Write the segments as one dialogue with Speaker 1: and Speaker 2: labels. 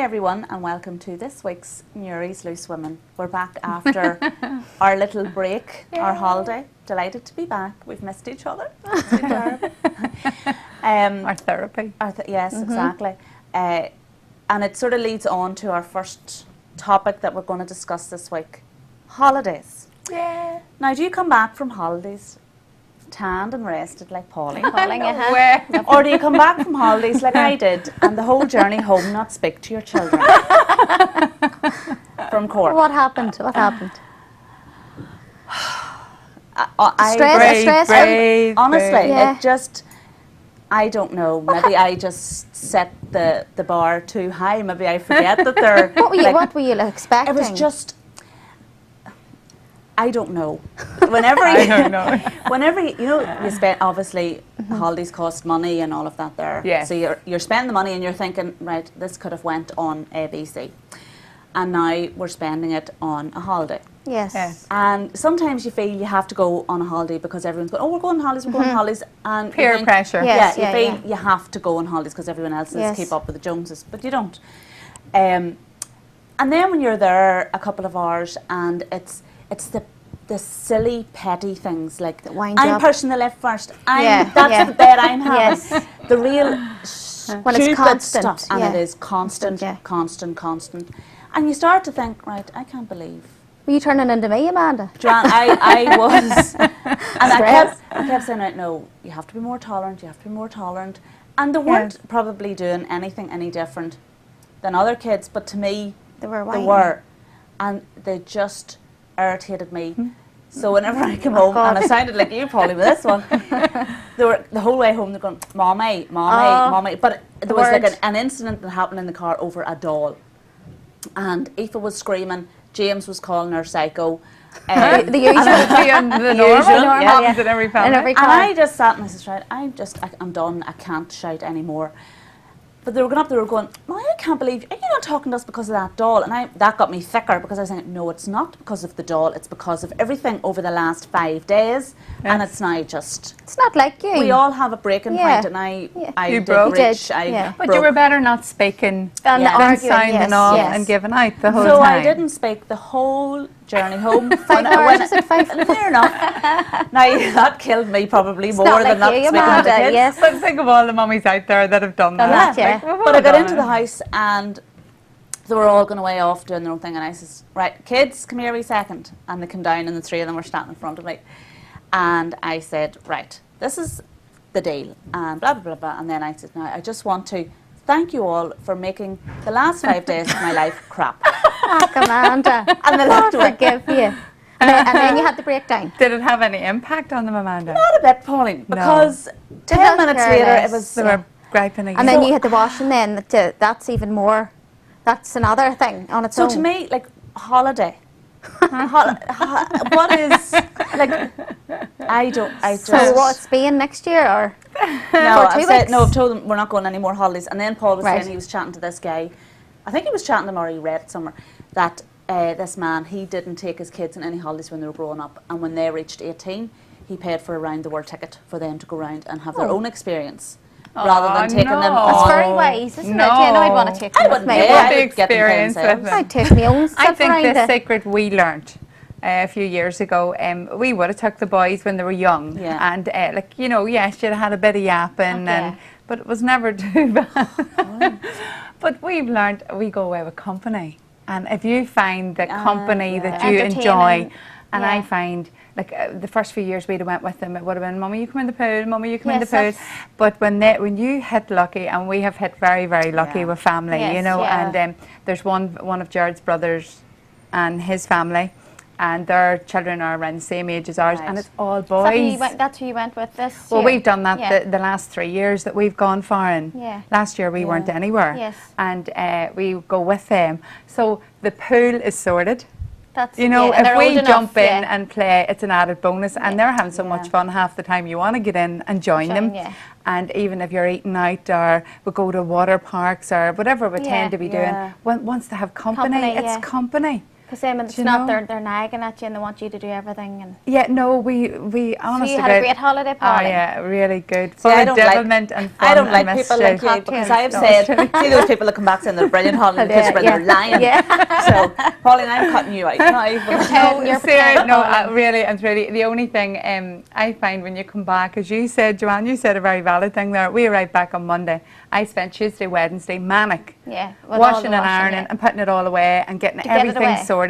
Speaker 1: everyone, and welcome to this week's Newry's Loose Women. We're back after our little break, our holiday. Delighted to be back. We've missed each other. It's been terrible.
Speaker 2: Our therapy.
Speaker 1: Yes, exactly. And it sort of leads on to our first topic that we're going to discuss this week. Holidays.
Speaker 2: Yeah.
Speaker 1: Now, do you come back from holidays tanned and rested like Pauline? Or do you come back from holidays like I did and the whole journey home not speak to your children? From Cork.
Speaker 3: What happened? What happened? Stress?
Speaker 1: Honestly,
Speaker 3: Yeah.
Speaker 1: it just, I don't know. Maybe I just set the bar too high. Maybe I forget that they're...
Speaker 3: What were you expecting?
Speaker 1: It was just... I don't know. Whenever you spend, obviously holidays cost money and all of that there.
Speaker 2: Yes.
Speaker 1: So you're spending the money and you're thinking, right, this could have went on ABC. And now we're spending it on a holiday.
Speaker 3: Yes.
Speaker 1: And sometimes you feel you have to go on a holiday because everyone's going, oh, we're going on holidays, we're going on holidays. And
Speaker 2: Peer pressure.
Speaker 3: Yes.
Speaker 1: You feel you have to go on holidays because everyone else is keep up with the Joneses, but you don't. And then when you're there a couple of hours and it's the silly petty things like I'm pushing the lift first. That's the bed I'm having. The real
Speaker 3: when it's constant
Speaker 1: stuff, and it is constant. And you start to think, right, I can't believe.
Speaker 3: Were you turning into me, Amanda?
Speaker 1: Joanne, I was, and I kept saying, right, no, you have to be more tolerant. You have to be more tolerant. And they weren't probably doing anything any different than other kids, but to me,
Speaker 3: They were,
Speaker 1: and they just irritated me. So whenever I came home, and I sounded like you probably with this one, they were the whole way home. They're going, "Mommy, mommy." But there was like an incident that happened in the car over a doll, and Aoife was screaming. James was calling her psycho.
Speaker 3: The usual.
Speaker 2: The normal happens in every family.
Speaker 1: And I just sat and I said, right, I'm done. I can't shout anymore. But they were going up, they were going, Molly, I can't believe, are you not talking to us because of that doll? And that got me thicker because I was saying, no, it's not because of the doll, it's because of everything over the last 5 days. And it's now just...
Speaker 3: It's not like you.
Speaker 1: We all have a breaking point, and I
Speaker 2: broke.
Speaker 1: But
Speaker 2: you were better not speaking than sounding off and giving out the whole time.
Speaker 1: So I didn't speak the whole journey home.
Speaker 3: 5 hours, is it 5?
Speaker 1: Fair enough. Now, that killed me probably more than not speaking to the kids.
Speaker 3: Yes.
Speaker 2: But think of all the mummies out there that have done that.
Speaker 1: But I got into the house and they were all going away off doing their own thing, and I says, right, kids, come here a wee second. And they came down and the three of them were standing in front of me. And I said, right, this is the deal, and blah, blah, blah, blah. And then I said, now, I just want to thank you all for making the last 5 days of my life crap.
Speaker 3: Amanda.
Speaker 1: And they left away.
Speaker 3: Forgive you. And then you had the breakdown.
Speaker 2: Did it have any impact on them, Amanda?
Speaker 1: Not a bit, Pauline, because 10 minutes later it was...
Speaker 2: They were griping again.
Speaker 3: And then you had the washing then, that's even more, that's another thing on its own.
Speaker 1: So to me, like, holiday. What is, like, I just...
Speaker 3: So what's Spain next year, or?
Speaker 1: No, I've told them we're not going any more holidays. And then Paul was saying he was chatting to this guy, I think he was chatting to him or he read it somewhere, that this man, he didn't take his kids on any holidays when they were growing up, and when they reached 18, he paid for a round-the-world ticket for them to go around and have their own experience. Rather than taking them on.
Speaker 3: That's very wise, isn't it? Yeah, no, I'd want to take them with me.
Speaker 2: I'd
Speaker 3: take my own stuff.
Speaker 2: I think the secret we learnt a few years ago, we would have took the boys when they were young, and like, you know, yes, you'd have had a bit of yapping, but it was never too bad. But we've learnt we go away with company, and if you find the company that you enjoy, and I find, like, the first few years we'd have went with them, it would have been, Mummy, you come in the pool, Mummy, you come in the pool. But when you hit lucky, and we have hit very, very lucky with family, you know, and there's one of Jared's brothers and his family, and their children are around the same age as ours, and it's all boys.
Speaker 3: That's who you went with this
Speaker 2: year? Well, we've done that the last 3 years that we've gone foreign. Last year we weren't anywhere, and we go with them. So the pool is sorted.
Speaker 3: That's,
Speaker 2: you know, if we jump in and play, it's an added bonus, and they're having so much fun half the time. You want to get in and join them, and even if you're eating out, or we go to water parks or whatever we tend to be doing, once they have company, it's company.
Speaker 3: Because then when it's not, they're nagging at you and they want you to do everything. And
Speaker 2: yeah, no, we honestly.
Speaker 3: So you had a great holiday, Paul.
Speaker 2: Oh yeah, really good.
Speaker 1: See,
Speaker 2: Full of development and fun.
Speaker 1: I don't like people like you because I have said, see those people that come back saying they're brilliant holiday because they're lying. So, Pauline, I'm cutting you out now.
Speaker 2: Really and truly, the only thing I find when you come back, as you said, Joanne, you said a very valid thing there. We arrived back on Monday. I spent Tuesday, Wednesday manic.
Speaker 3: Yeah.
Speaker 2: Washing and ironing and putting it all away and getting everything sorted.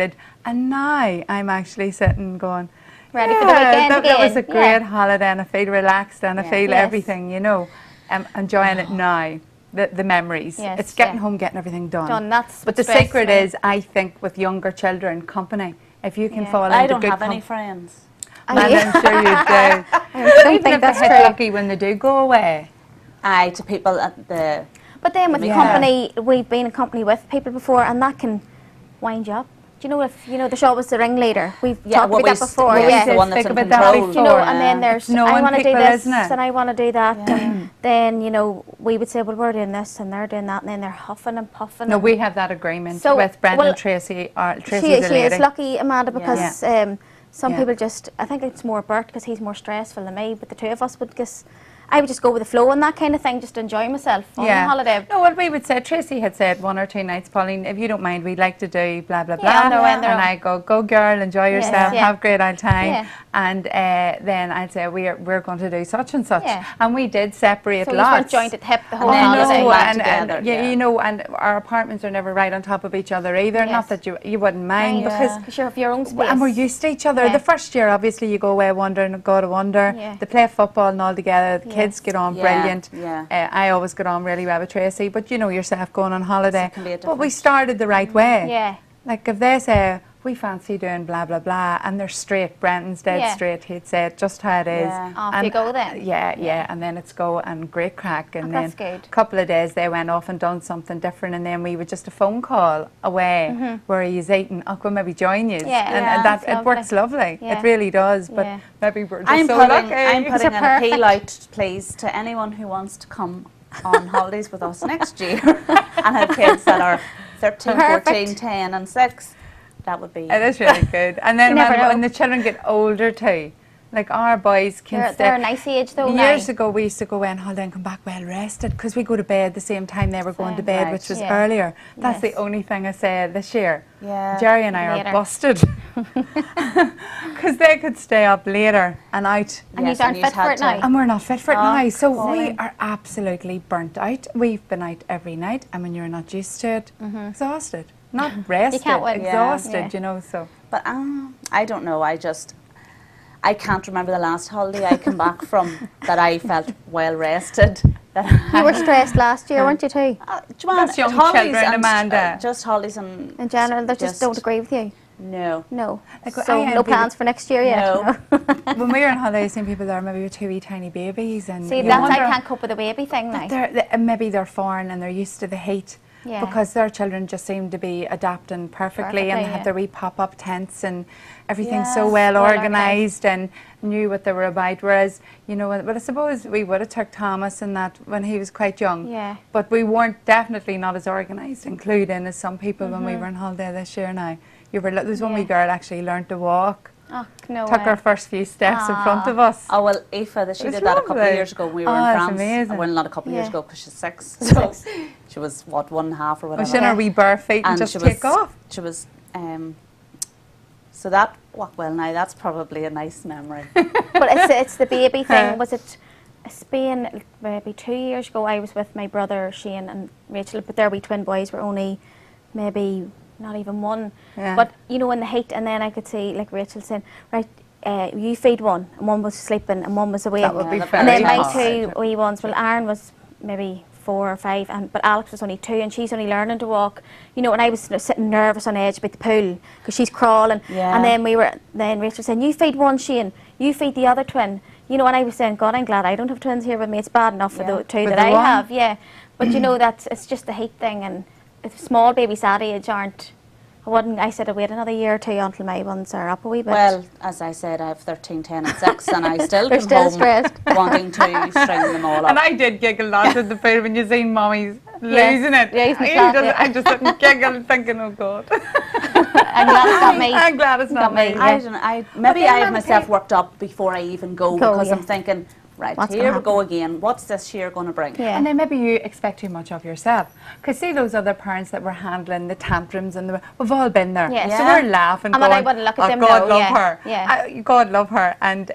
Speaker 2: And now I'm actually sitting going,
Speaker 3: ready for the weekend again.
Speaker 2: That was a great holiday and I feel relaxed and I feel everything, you know. I'm enjoying it now. The memories.
Speaker 3: Yes,
Speaker 2: it's getting home, getting everything done.
Speaker 3: But
Speaker 2: the secret is, I think, with younger children, company. If you can fall into good company.
Speaker 1: I don't have any friends.
Speaker 2: And I'm sure you do.
Speaker 3: I don't think that's true.
Speaker 2: Lucky when they do go away.
Speaker 1: Aye, to people at the...
Speaker 3: But then with company, we've been in company with people before and that can wind you up. Do you know if, there's always the ringleader. We've talked about that before.
Speaker 1: The one that's in control.
Speaker 3: And then there's, I want to do this and I want to do that. And then, we would say, well, we're doing this and they're doing that. And then they're huffing and puffing.
Speaker 2: No, we have that agreement with Brendan and Tracy. Tracy's a lady.
Speaker 3: She is lucky, Amanda, because some people just, I think it's more Bert because he's more stressful than me. But the two of us would just... I would just go with the flow and that kind of thing, just enjoy myself on the holiday.
Speaker 2: No, what we would say, Tracy had said 1 or 2 nights, Pauline, if you don't mind, we'd like to do blah, blah, blah. And I go girl, enjoy yourself, have a great old time. And then I'd say, we're going to do such and such. And we did separate lots.
Speaker 3: So we weren't joined at hip the whole holiday.
Speaker 2: And our apartments are never right on top of each other either. Not that you wouldn't mind,
Speaker 3: because you have your own space.
Speaker 2: And we're used to each other. The first year, obviously, you go away wondering, God, I wonder. They play football and all together. The kids get on brilliant. I always get on really well with Tracy, but you know yourself going on holiday. But we started the right way. Like if they say, we fancy doing blah, blah, blah, and they're straight, Brenton's dead straight, he'd say it just how it is.
Speaker 3: Off you go then.
Speaker 2: And then it's go and great crack. And then
Speaker 3: a
Speaker 2: couple of days they went off and done something different, and then we would just a phone call away where he's eating, I'll maybe join you. And that it works lovely. It really does, but maybe we're just lucky.
Speaker 1: I'm putting an appeal out, please, to anyone who wants to come on holidays with us next year and have kids that are 13, 14, 10 and 6. That would be...
Speaker 2: It is really good. And then when the children get older too, like our boys can
Speaker 3: they're a nice age though.
Speaker 2: Years ago we used to go away on holiday and come back well rested because we go to bed the same time they were going to bed, which was earlier. That's the only thing I say this year. Jerry and I are busted because they could stay up later and out.
Speaker 3: And you aren't fit for it now.
Speaker 2: And we're not fit for it now. So we are absolutely burnt out. We've been out every night and when you're not used to it, exhausted. Not rested, exhausted, so.
Speaker 1: But I don't know, I can't remember the last holiday I came back from that I felt well rested.
Speaker 3: You were stressed last year, weren't you too?
Speaker 2: That's young children, Amanda.
Speaker 1: Just holidays and...
Speaker 3: In general, they just don't agree with you?
Speaker 1: No.
Speaker 3: Like, so no plans for next year yet?
Speaker 1: No.
Speaker 2: When we were on holiday, seeing people there, maybe with 2 wee tiny babies. And
Speaker 3: see, I can't cope with the baby thing now.
Speaker 2: Maybe they're foreign and they're used to the heat. Because their children just seem to be adapting perfectly and they had their wee pop-up tents and everything's so well organised and knew what they were about. Whereas, but I suppose we would have took Thomas and that when he was quite young. But we weren't definitely not as organised, including as some people when we were on holiday this year now. There's one wee girl actually learned to walk.
Speaker 3: Oh, no
Speaker 2: Took her first few steps in front of us.
Speaker 1: Oh, well, Aoife, she did that a couple of years ago when we were in France.
Speaker 2: Amazing.
Speaker 1: Well, not a couple of years ago because she's 6. So she was, 1.5 or whatever.
Speaker 2: She in her wee bare feet and just take off.
Speaker 1: She was, so that, now that's probably a nice memory.
Speaker 3: But it's the baby thing. Was it Spain maybe 2 years ago? I was with my brother Shane and Rachel, but their wee twin boys were only maybe not even 1. But in the heat, and then I could see like Rachel saying, right, you feed one, and one was sleeping and one was awake.
Speaker 2: That would be
Speaker 3: and then my 2 wee ones, well, Aaron was maybe 4 or 5, but Alex was only 2 and she's only learning to walk. And I was sitting nervous on edge by the pool because she's crawling. And then Rachel saying, you feed one, Shane, you feed the other twin. And I was saying, God, I'm glad I don't have twins here with me. It's bad enough for the 2 that I have. But it's just the heat thing, and if small babies that age aren't I wouldn't. I said I'd wait another year or two until my ones are up a wee bit.
Speaker 1: Well, as I said, I have 13, 10 and 6 and I still
Speaker 3: They're
Speaker 1: come
Speaker 3: still
Speaker 1: home
Speaker 3: stressed.
Speaker 1: wanting to string them all up.
Speaker 2: And I did giggle lots at the pool when you seen mummies losing it.
Speaker 3: Yeah,
Speaker 2: I just didn't giggle thinking, oh God.
Speaker 3: I'm glad it's not me.
Speaker 2: I'm glad it's not me.
Speaker 1: I don't know. Maybe I have myself worked up before I even go because I'm thinking, right,
Speaker 3: What's
Speaker 1: here
Speaker 3: gonna
Speaker 1: we go again. What's this year going to bring?
Speaker 3: Yeah.
Speaker 2: And then maybe you expect too much of yourself. Because see those other parents that were handling the tantrums and we've all been there.
Speaker 3: Yes.
Speaker 2: So we're laughing,
Speaker 3: And
Speaker 2: going,
Speaker 3: I wouldn't look at them,
Speaker 2: God
Speaker 3: no,
Speaker 2: love
Speaker 3: yeah,
Speaker 2: her.
Speaker 3: yeah.
Speaker 2: God love her. And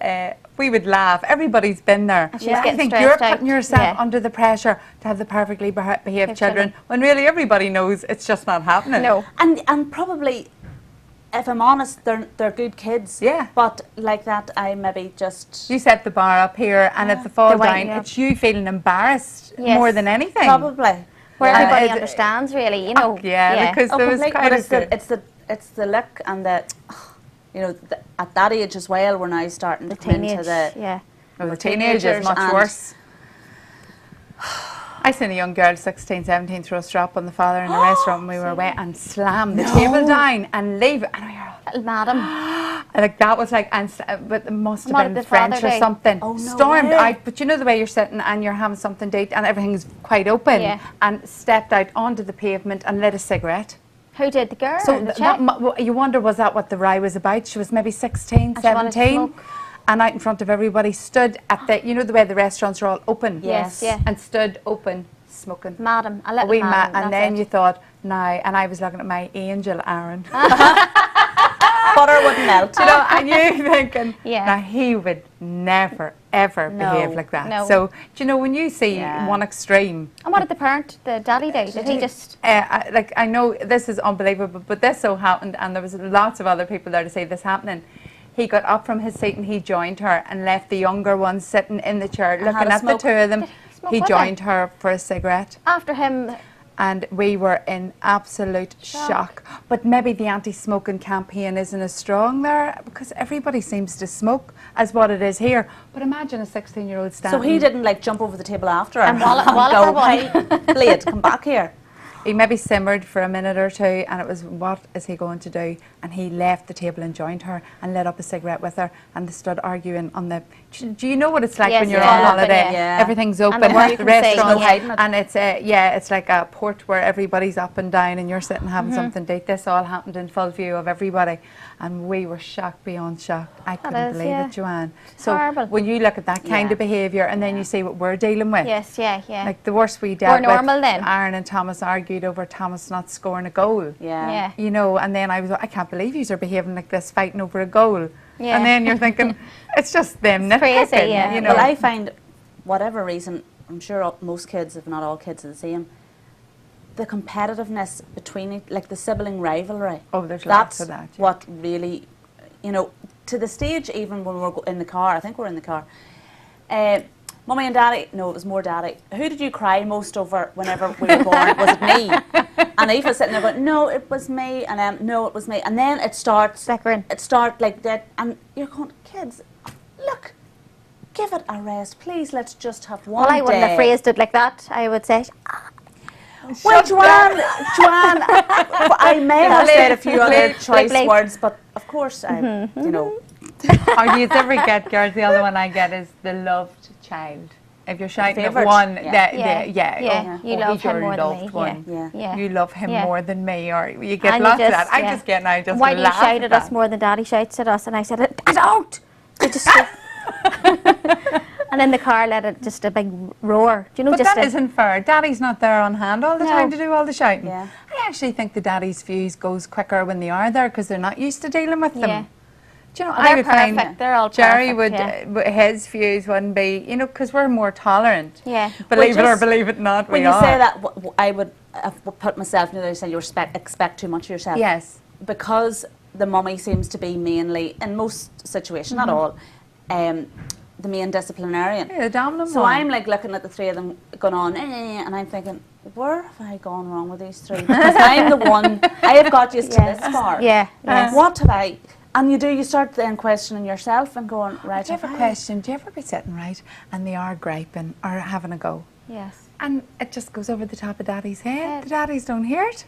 Speaker 2: we would laugh. Everybody's been there.
Speaker 3: And she was
Speaker 2: I
Speaker 3: getting
Speaker 2: think
Speaker 3: stressed
Speaker 2: you're
Speaker 3: out.
Speaker 2: putting yourself
Speaker 3: Yeah.
Speaker 2: under the pressure to have the perfectly behaved children when really everybody knows it's just not happening.
Speaker 3: No.
Speaker 1: And probably, if I'm honest, they're good kids.
Speaker 2: Yeah.
Speaker 1: But like that, I maybe just...
Speaker 2: You set the bar up here and if they fall
Speaker 3: They wind
Speaker 2: down,
Speaker 3: you up.
Speaker 2: it's you feeling embarrassed
Speaker 3: Yes.
Speaker 2: more than anything.
Speaker 1: Probably.
Speaker 3: Where
Speaker 1: Yeah.
Speaker 3: everybody understands, really, you know.
Speaker 2: Yeah, because there was
Speaker 1: completely,
Speaker 2: quite
Speaker 1: but
Speaker 2: a
Speaker 1: it's the look and the, you know, at that age as well, we're now starting
Speaker 3: The
Speaker 1: to come
Speaker 3: teenage,
Speaker 1: into the...
Speaker 3: yeah.
Speaker 2: Well,
Speaker 1: We're
Speaker 2: the teenage is
Speaker 1: teenagers
Speaker 2: much
Speaker 1: and-
Speaker 2: worse. I seen a young girl, 16, 17, throw a strap on the father in a restaurant when we were away and slam the table down and leave it. And I heard,
Speaker 3: Little madam.
Speaker 2: like that was like, but it must have
Speaker 3: What
Speaker 2: been
Speaker 3: did the
Speaker 2: French
Speaker 3: father
Speaker 2: or
Speaker 3: do?
Speaker 2: something.
Speaker 1: Oh, no
Speaker 2: Stormed
Speaker 1: way.
Speaker 2: out, but you know the way you're sitting and you're having something to eat and everything's quite open,
Speaker 3: Yeah.
Speaker 2: and stepped out onto the pavement and lit a cigarette.
Speaker 3: Who did, the girl?
Speaker 2: So
Speaker 3: the chick?
Speaker 2: you wonder, was that what the row was about? She was maybe 16,
Speaker 3: And she wanted to
Speaker 2: 17,
Speaker 3: smoke.
Speaker 2: and out in front of everybody stood at the, you know the way the restaurants are all open?
Speaker 3: Yes, yeah.
Speaker 2: And stood open, smoking.
Speaker 3: Madam, a
Speaker 2: A
Speaker 3: little
Speaker 2: wee
Speaker 3: madam.
Speaker 2: and then you thought, now, and I was looking at my angel Aaron.
Speaker 1: Butter wouldn't melt.
Speaker 2: You know, and you thinking,
Speaker 3: Yeah.
Speaker 2: now he would never, ever
Speaker 1: No,
Speaker 2: behave like that.
Speaker 3: no.
Speaker 2: So, do you know, when you see
Speaker 1: Yeah.
Speaker 2: one extreme,
Speaker 3: And what did the parent, the daddy do? Did he just...
Speaker 2: like I know this is unbelievable, but this so happened, and there was lots of other people there to see this happening. He got up from his seat and he joined her and left the younger one sitting in the chair
Speaker 1: had
Speaker 2: looking
Speaker 1: a
Speaker 2: at the
Speaker 1: smoke.
Speaker 2: two of them.
Speaker 3: Did he smoke
Speaker 2: He
Speaker 3: with her?
Speaker 2: joined her for a cigarette.
Speaker 3: After him...
Speaker 2: And we were in absolute shock. But maybe the anti-smoking campaign isn't as strong there because everybody seems to smoke as what it is here. But imagine a 16-year-old standing.
Speaker 1: So he didn't like jump over the table after her
Speaker 3: And wallop
Speaker 1: go,
Speaker 3: her one.
Speaker 1: "Hey, Blade, come back here."
Speaker 2: He maybe simmered for a minute or two and it was, what is he going to do? And he left the table and joined her and lit up a cigarette with her and they stood arguing on the... Do you know what it's like
Speaker 3: Yes,
Speaker 2: when you're
Speaker 3: yeah.
Speaker 2: on
Speaker 3: All open,
Speaker 2: holiday?
Speaker 1: yeah.
Speaker 2: Everything's open,
Speaker 3: the work
Speaker 2: the
Speaker 3: can see,
Speaker 2: restaurants,
Speaker 3: no
Speaker 1: hiding it.
Speaker 2: and it's it's like a port where everybody's up and down and you're sitting having something to eat. This all happened in full view of everybody and we were shocked beyond shock. I couldn't
Speaker 3: is,
Speaker 2: believe
Speaker 3: yeah.
Speaker 2: it, Joanne.
Speaker 3: It's
Speaker 2: So
Speaker 3: horrible.
Speaker 2: when you look at that kind
Speaker 1: Yeah.
Speaker 2: of behaviour and then you see what we're dealing with,
Speaker 3: Yes, yeah, yeah.
Speaker 2: like the worst we dealt
Speaker 3: normal
Speaker 2: with,
Speaker 3: then.
Speaker 2: Aaron and Thomas argued over Thomas not scoring a goal.
Speaker 1: Yeah.
Speaker 3: Yeah.
Speaker 2: You know, and then I can't believe yous are behaving like this, fighting over a goal.
Speaker 3: Yeah.
Speaker 2: And then you're thinking, it's just them
Speaker 3: crazy,
Speaker 2: nitpicking,
Speaker 3: yeah.
Speaker 2: you know.
Speaker 1: Well, I find, whatever reason, I'm sure most kids, if not all kids, are the same. The competitiveness between it, like the sibling rivalry.
Speaker 2: Oh, there's lots
Speaker 1: That's
Speaker 2: of that, yeah.
Speaker 1: what really, you know, to the stage even when we're in the car. I think we're in the car. Mummy and Daddy. No, it was more Daddy. Who did you cry most over whenever we were born? Was it me? And Eve was sitting there going, "No, it was me," and "No, it was me." And then it starts.
Speaker 3: Bickering.
Speaker 1: It starts like that, and you're going, "Kids, look, give it a rest, please. Let's just have one
Speaker 3: Well, I wouldn't
Speaker 1: day."
Speaker 3: have phrased it like that. I would say,
Speaker 1: Well, Joanne, I may have said a few other choice
Speaker 3: Blake.
Speaker 1: words, but of course, I, you know,
Speaker 2: Or do you ever get, girls, the other one I get is the loved child. If you're shouting at
Speaker 1: favourite,
Speaker 2: one,
Speaker 1: yeah.
Speaker 3: You love
Speaker 2: he's
Speaker 3: him
Speaker 2: your
Speaker 3: more than
Speaker 2: loved
Speaker 3: me.
Speaker 2: one.
Speaker 1: Yeah.
Speaker 3: Yeah.
Speaker 2: You love him
Speaker 3: Yeah.
Speaker 2: more than me, or you get
Speaker 3: And
Speaker 2: lots
Speaker 3: you
Speaker 2: of that.
Speaker 3: just-
Speaker 2: I
Speaker 3: yeah.
Speaker 2: just get now just
Speaker 3: Why do you
Speaker 2: laugh
Speaker 3: shout at us
Speaker 2: that.
Speaker 3: more than Daddy shouts at us? And I said, I don't! I just and in the car let it just a big roar. Do you know,
Speaker 2: But
Speaker 3: just
Speaker 2: that isn't fair. Daddy's not there on hand all the
Speaker 3: No.
Speaker 2: time to do all the shouting.
Speaker 1: Yeah.
Speaker 2: I actually think the daddy's fuse goes quicker when they are there because they're not used to dealing with them.
Speaker 3: Yeah.
Speaker 2: Do you know,
Speaker 3: Well,
Speaker 2: I
Speaker 3: they're
Speaker 2: would
Speaker 3: perfect.
Speaker 2: find
Speaker 3: They're all
Speaker 2: Jerry
Speaker 3: perfect,
Speaker 2: would, his fuse wouldn't be, you know, because we're more tolerant.
Speaker 3: Yeah.
Speaker 2: Believe
Speaker 1: Well,
Speaker 2: it or
Speaker 1: just
Speaker 2: believe it not,
Speaker 1: when
Speaker 2: we
Speaker 1: you
Speaker 2: are.
Speaker 1: say that, I would put myself in the other side. You expect too much of yourself.
Speaker 2: Yes.
Speaker 1: Because the mummy seems to be mainly, in most situations, not all, the main disciplinarian.
Speaker 2: Yeah, the dominant
Speaker 1: So
Speaker 2: one.
Speaker 1: I'm like looking at the three of them going on, and I'm thinking, where have I gone wrong with these three? Because I'm the one, I have got used to
Speaker 3: Yes.
Speaker 1: this far.
Speaker 3: Yeah, yes.
Speaker 1: What have I, and you start then questioning yourself and going, right,
Speaker 2: Do you ever question, do you ever be sitting right and they are griping or having a go?
Speaker 3: Yes.
Speaker 2: And it just goes over the top of Daddy's head. The daddies don't hear it.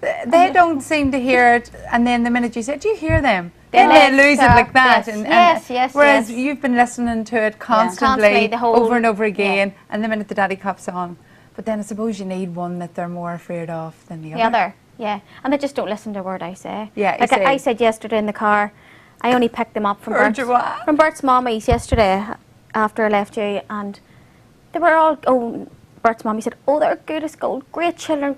Speaker 2: they don't seem to hear it, and then the minute you say, do you hear them?
Speaker 3: Then
Speaker 2: Then they lose it like that.
Speaker 3: Yes. Yes,
Speaker 2: whereas
Speaker 3: yes.
Speaker 2: you've been listening to it constantly,
Speaker 3: Constantly, the whole-
Speaker 2: over and over again, and the minute the daddy cops on. But then I suppose you need one that they're more afraid of than the other.
Speaker 3: Yeah. And they just don't listen to a word I say.
Speaker 2: Yeah,
Speaker 3: like I said yesterday in the car, I only picked them up from Bert's mommies yesterday after I left you, and they were all, Bert's mommy said, oh, they're good as gold, great children.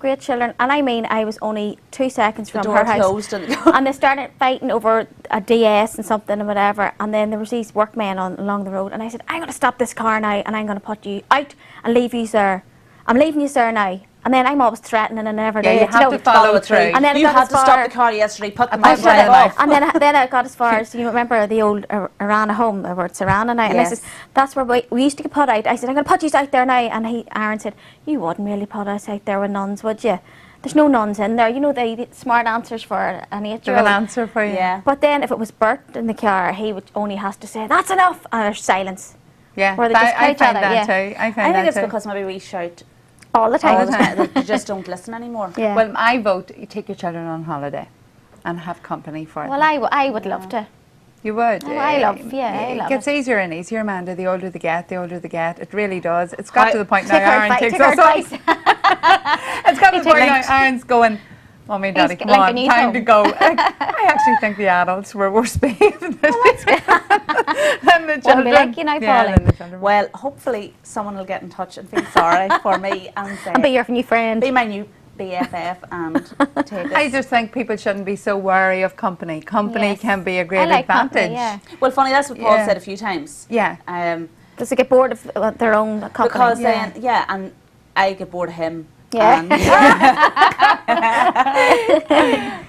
Speaker 3: And I mean, I was only 2 seconds from her house. And they started fighting over a DS and something and whatever. And then there was these workmen along the road. And I said, I'm going to stop this car now and I'm going to put you out and leave you there. I'm leaving you there now. And then I'm always threatening and I never do.
Speaker 2: You have to follow it through.
Speaker 1: And then you had to stop the car yesterday, put them out off.
Speaker 3: And then I got as far as, you remember the old Arana home, where it's Arana now? And I said, that's where we used to get put out. I said, I'm going to put you out there now. And Aaron said, you wouldn't really put us out there with nuns, would you? There's no nuns in there. You know, the smart answers for an 8-year-old.
Speaker 2: An answer for you.
Speaker 1: Yeah.
Speaker 3: But then if it was Bert in the car, he would only has to say, that's enough. And there's silence.
Speaker 2: Yeah,
Speaker 3: Where they just
Speaker 2: I find that too.
Speaker 1: I think it's because maybe we shout
Speaker 3: all the time.
Speaker 1: They just don't listen anymore.
Speaker 3: Yeah.
Speaker 2: Well, I vote you take your children on holiday and have company for them.
Speaker 3: Well, I would love to.
Speaker 2: You would?
Speaker 3: Oh, I love
Speaker 2: it. It gets easier and easier, Amanda, the older they get, It really does. It's got to the point now Aaron takes us on. It's got to the point now Aaron's going, Mommy and Daddy, come on, time to go. I actually think the adults were worse behaved than the children.
Speaker 3: Like you now, Pauline.
Speaker 1: Well, hopefully someone will get in touch and feel sorry for me and say,
Speaker 3: and be your new friend.
Speaker 1: Be my new BFF and take it.
Speaker 2: I just think people shouldn't be so wary of company. Company can be a great advantage.
Speaker 3: Company,
Speaker 1: Well, funny, that's what Paul said a few times.
Speaker 2: Yeah.
Speaker 3: Does they get bored of their own company?
Speaker 1: Because then, and I get bored of him.
Speaker 3: Yeah.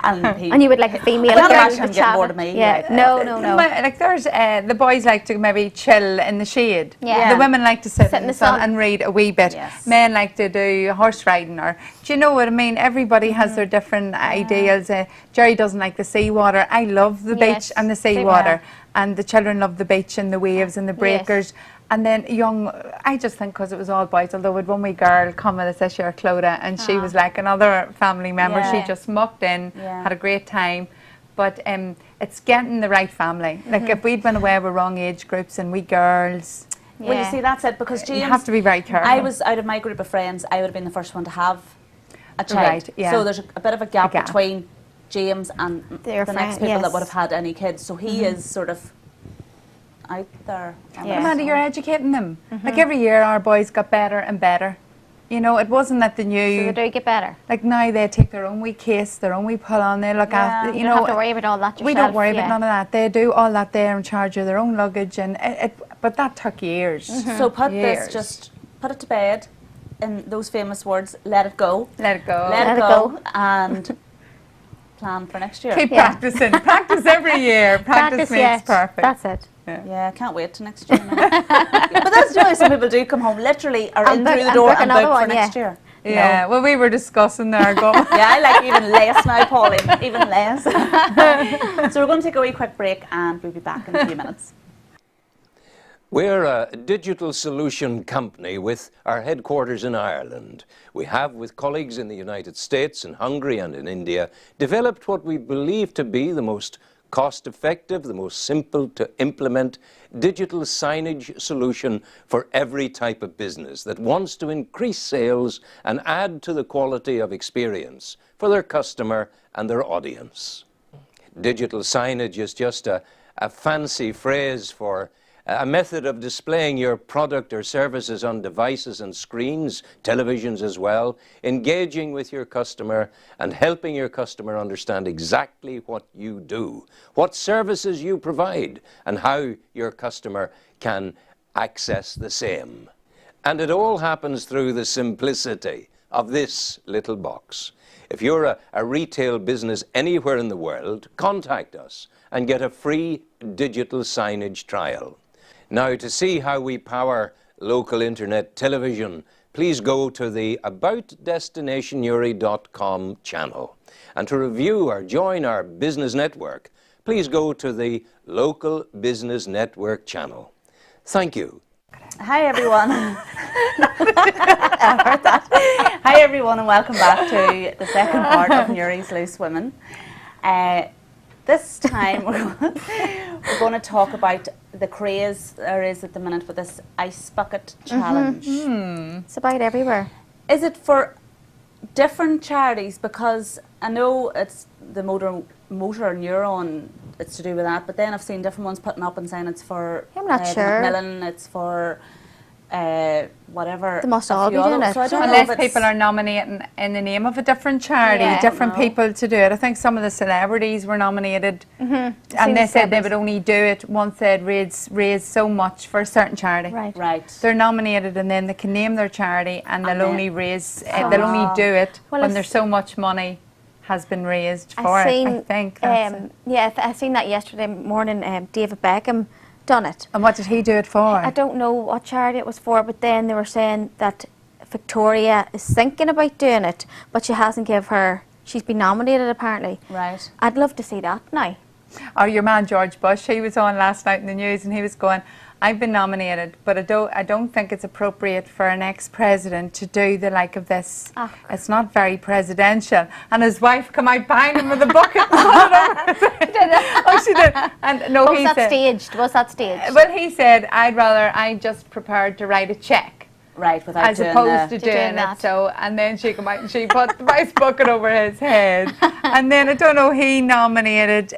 Speaker 3: And you would like a female
Speaker 1: girl to get bored of me.
Speaker 3: Yeah. No.
Speaker 2: Like there's the boys like to maybe chill in the shade.
Speaker 3: Yeah.
Speaker 2: The women like to sit in the sun and read a wee bit.
Speaker 1: Yes.
Speaker 2: Men like to do horse riding, or do you know what I mean? Everybody has their different ideals. Jerry doesn't like the seawater. I love the beach and the seawater, and the children love the beach and the waves and the breakers. And then I just think because it was all boys, although with one wee girl come with us this year, Clodagh, and she was like another family member. She just mucked in, had a great time. But it's getting the right family. Like if we'd been away with wrong age groups and we girls.
Speaker 1: Well, you see, that's it, because James,
Speaker 2: you have to be very careful.
Speaker 1: I was, out of my group of friends, I would have been the first one to have a child.
Speaker 2: Right,
Speaker 1: so there's a bit of a gap between James and the next people that would have had any kids. So he is sort of out there.
Speaker 2: Amanda, you're educating them. Like every year our boys got better and better. You know, it wasn't that they knew.
Speaker 3: So they do get better.
Speaker 2: Like now they take their own wee case, their own wee pull on, they look after,
Speaker 3: you don't have to worry about all that yourself.
Speaker 2: We don't worry about none of that. They do all that, they're in charge of their own luggage, and but that took years.
Speaker 1: So put it to bed in those famous words, let it go.
Speaker 2: Let it go.
Speaker 1: Let it go. And plan for next year.
Speaker 2: Keep practicing. Practice every year. Practice makes perfect.
Speaker 3: That's it.
Speaker 1: Yeah, I can't wait till next year now. But that's the way some people do come home, literally are in through the door and book for next year.
Speaker 2: Yeah, well, we were discussing there.
Speaker 1: I like even less now, Pauline, even less. So we're going to take a wee quick break and we'll be back in a few minutes.
Speaker 4: We're a digital solution company with our headquarters in Ireland. We have, with colleagues in the United States, in Hungary and in India, developed what we believe to be the most cost-effective, the most simple to implement digital signage solution for every type of business that wants to increase sales and add to the quality of experience for their customer and their audience. Digital signage is just a fancy phrase for a method of displaying your product or services on devices and screens, televisions as well, engaging with your customer and helping your customer understand exactly what you do, what services you provide, and how your customer can access the same. And it all happens through the simplicity of this little box. If you're a retail business anywhere in the world, contact us and get a free digital signage trial. Now, to see how we power local internet television, please go to the aboutdestinationnewry.com channel. And to review or join our business network, please go to the Local Business Network channel. Thank you.
Speaker 1: Hi everyone. I heard that. Hi everyone and welcome back to the second part of Newry's Loose Women. This time we're going to talk about the craze there is at the minute with this ice bucket challenge.
Speaker 3: It's about everywhere.
Speaker 1: Is it for different charities? Because I know it's the motor neuron, it's to do with that, but then I've seen different ones putting up and saying it's for
Speaker 3: I'm not sure.
Speaker 1: Macmillan, it's for whatever.
Speaker 3: They must all be doing it.
Speaker 1: So I don't know
Speaker 2: Unless
Speaker 1: if
Speaker 2: people are nominating in the name of a different charity,
Speaker 3: Yeah.
Speaker 2: different people to do it. I think some of the celebrities were nominated, and they said they would only do it once they'd raised so much for a certain charity.
Speaker 3: Right.
Speaker 1: Right.
Speaker 2: They're nominated, and then they can name their charity, and they'll only raise. They'll only do it
Speaker 3: Well,
Speaker 2: when
Speaker 3: it's-
Speaker 2: there's so much money has been raised for
Speaker 3: I
Speaker 2: it.
Speaker 3: seen,
Speaker 2: I think. That's it.
Speaker 3: yeah, I seen that yesterday morning. David Beckham done it.
Speaker 2: And what did he do it for?
Speaker 3: I don't know what charity it was for, but then they were saying that Victoria is thinking about doing it, but she hasn't give her. She's been nominated apparently.
Speaker 1: Right.
Speaker 3: I'd love to see that now.
Speaker 2: Or your man George Bush, he was on last night in the news, and he was going, "I've been nominated, but I don't think it's appropriate for an ex-president to do the like of this.
Speaker 3: Ah.
Speaker 2: It's not very presidential." And his wife come out behind him with a bucket. Oh, she did. And no,
Speaker 3: Was
Speaker 2: he
Speaker 3: that
Speaker 2: said.
Speaker 3: staged? Was that staged?
Speaker 2: Well, he said, I just prepared to write a check
Speaker 1: Right, without
Speaker 2: as
Speaker 1: doing
Speaker 2: opposed to
Speaker 3: doing
Speaker 2: doing it.
Speaker 3: that.
Speaker 2: So, and then she came out and she put the rice bucket over his head. And then I don't know, he nominated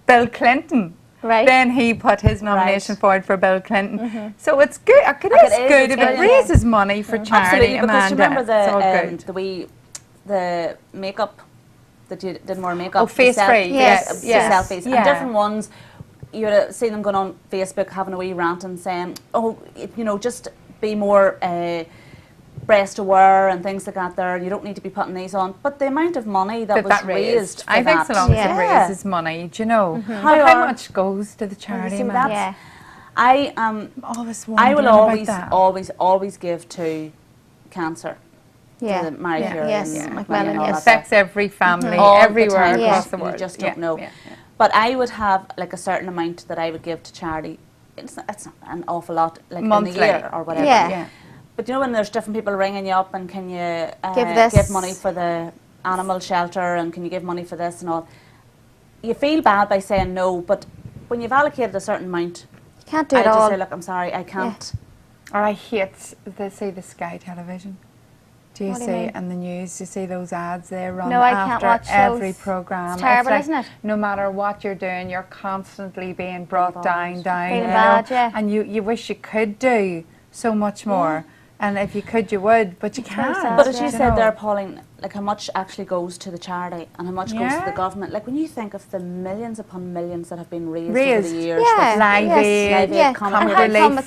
Speaker 2: Bill Clinton.
Speaker 3: Right.
Speaker 2: Then he put his nomination
Speaker 1: Right.
Speaker 2: forward for Bill Clinton. So it's good. It is
Speaker 1: is,
Speaker 2: good
Speaker 1: it's
Speaker 2: if it
Speaker 1: brilliant.
Speaker 2: raises money for charity.
Speaker 1: Absolutely, because you
Speaker 2: Amanda.
Speaker 1: remember
Speaker 2: It's all good.
Speaker 1: the makeup that you did more makeup.
Speaker 2: Oh, face spray.
Speaker 3: Yes,
Speaker 1: the
Speaker 3: yes.
Speaker 1: selfies,
Speaker 2: Yeah.
Speaker 1: and different ones. You would have seen them going on Facebook having a wee rant and saying, "Oh, just be more breast aware and things like that. There, you don't need to be putting these on." But the amount of money that
Speaker 2: But
Speaker 1: was
Speaker 2: that
Speaker 1: raised, for
Speaker 2: I think
Speaker 1: that,
Speaker 2: so long as
Speaker 3: Yeah.
Speaker 2: it raises money, do you know?
Speaker 1: How
Speaker 2: How
Speaker 1: are-
Speaker 2: much goes to the charity,
Speaker 1: see,
Speaker 2: Amanda?
Speaker 1: that's-
Speaker 3: Yeah.
Speaker 1: I
Speaker 2: I'm always
Speaker 1: I will
Speaker 2: wondering about
Speaker 1: always,
Speaker 2: that.
Speaker 1: always give to cancer.
Speaker 3: Yeah.
Speaker 1: To Mary
Speaker 2: Yeah.
Speaker 1: Curie
Speaker 3: Yes,
Speaker 1: and
Speaker 3: Macmillan,
Speaker 1: Macmillan and all
Speaker 2: It
Speaker 3: yes.
Speaker 1: that
Speaker 2: affects every family,
Speaker 1: all
Speaker 2: everywhere
Speaker 1: the time,
Speaker 3: Yeah.
Speaker 2: across the
Speaker 1: you
Speaker 2: world.
Speaker 1: just
Speaker 2: Yeah,
Speaker 1: don't know.
Speaker 2: yeah.
Speaker 1: But I would have like a certain amount that I would give to charity. It's not an awful lot, like
Speaker 2: Monthly.
Speaker 1: in the year or whatever.
Speaker 3: Yeah.
Speaker 2: Yeah.
Speaker 1: But when there's different people ringing you up and can you
Speaker 3: Give this.
Speaker 1: money for the animal shelter and can you give money for this and all, you feel bad by saying no. But when you've allocated a certain amount,
Speaker 3: You can't do
Speaker 1: I
Speaker 3: it
Speaker 1: just
Speaker 3: all.
Speaker 1: say, look, I'm sorry, I can't.
Speaker 2: Or I hate, they say the Sky Television. Do you
Speaker 3: What do you
Speaker 2: see
Speaker 3: mean?
Speaker 2: in the news? You see those ads they run
Speaker 3: No, I can't
Speaker 2: after
Speaker 3: watch
Speaker 2: every
Speaker 3: those.
Speaker 2: program.
Speaker 3: It's terrible,
Speaker 2: like,
Speaker 3: isn't it?
Speaker 2: No matter what you're doing, you're constantly being brought down.
Speaker 3: Feeling
Speaker 2: you know?
Speaker 3: bad, yeah.
Speaker 2: And you wish you could do so much more. And if you could, you would, but you
Speaker 3: It's very
Speaker 2: can't.
Speaker 3: sad.
Speaker 1: But as you
Speaker 2: you
Speaker 1: said
Speaker 2: know.
Speaker 1: there, Pauline, like how much actually goes to the charity and how much goes to
Speaker 2: Yeah.
Speaker 1: the government. Like when you think of the millions upon millions that have been raised over
Speaker 2: Raised.
Speaker 1: the years.
Speaker 3: Yeah.
Speaker 1: with
Speaker 2: Live
Speaker 3: yes.
Speaker 2: Aid,
Speaker 1: Live Aid,
Speaker 3: Yeah.
Speaker 1: Comic
Speaker 3: And
Speaker 2: Relief.
Speaker 3: how come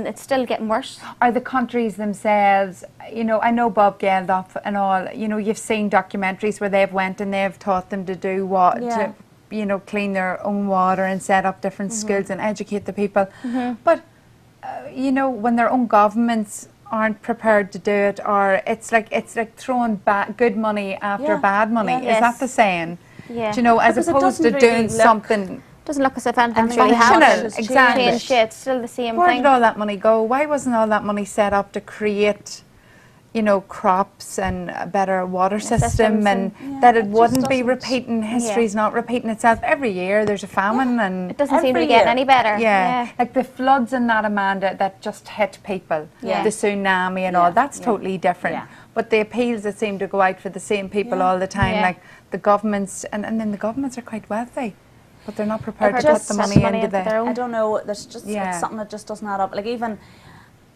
Speaker 3: it's still getting worse?
Speaker 2: Or the countries themselves, I know Bob Geldof and all, you've seen documentaries where they've went and they've taught them to do what,
Speaker 1: Yeah.
Speaker 2: to, clean their own water and set up different schools and educate the people. But, when their own governments aren't prepared to do it, or it's like throwing good money after
Speaker 1: Yeah.
Speaker 2: bad money.
Speaker 1: Yeah.
Speaker 2: Is that
Speaker 3: Yes.
Speaker 2: the saying?
Speaker 3: Yeah.
Speaker 2: Do you know, as
Speaker 1: Because it
Speaker 2: opposed to
Speaker 1: doesn't really
Speaker 2: doing
Speaker 1: look-
Speaker 2: something.
Speaker 3: Doesn't look as if anything's
Speaker 1: And
Speaker 3: really
Speaker 1: functional,
Speaker 3: happened.
Speaker 2: exactly.
Speaker 3: Changed, yeah, it's still the same
Speaker 2: Where
Speaker 3: thing.
Speaker 2: did all that money go? Why wasn't all that money set up to create, crops and a better water system,
Speaker 3: systems
Speaker 2: and
Speaker 1: and-
Speaker 2: that
Speaker 1: Yeah,
Speaker 2: it
Speaker 1: it
Speaker 2: wouldn't
Speaker 1: just
Speaker 2: be
Speaker 1: doesn't-
Speaker 2: repeating, history's not repeating itself. Every year there's a famine and
Speaker 3: It doesn't seem to
Speaker 1: Every
Speaker 3: be getting
Speaker 1: year.
Speaker 3: any better.
Speaker 2: yeah, like the floods and that, Amanda, that just hit people,
Speaker 1: Yeah.
Speaker 2: the tsunami and
Speaker 1: Yeah,
Speaker 2: all, that's
Speaker 1: yeah.
Speaker 2: totally different.
Speaker 1: Yeah.
Speaker 2: But the appeals that seem to go out for the same people
Speaker 1: Yeah.
Speaker 2: all the time,
Speaker 3: Yeah.
Speaker 2: like the governments, and then the governments are quite wealthy, but they're not prepared
Speaker 3: They're
Speaker 2: to put
Speaker 3: just
Speaker 2: the
Speaker 3: putting
Speaker 2: money
Speaker 3: money
Speaker 2: into
Speaker 3: into their
Speaker 2: the...
Speaker 3: own.
Speaker 1: I don't know. There's just
Speaker 2: Yeah.
Speaker 1: it's something that just doesn't add up. Like even,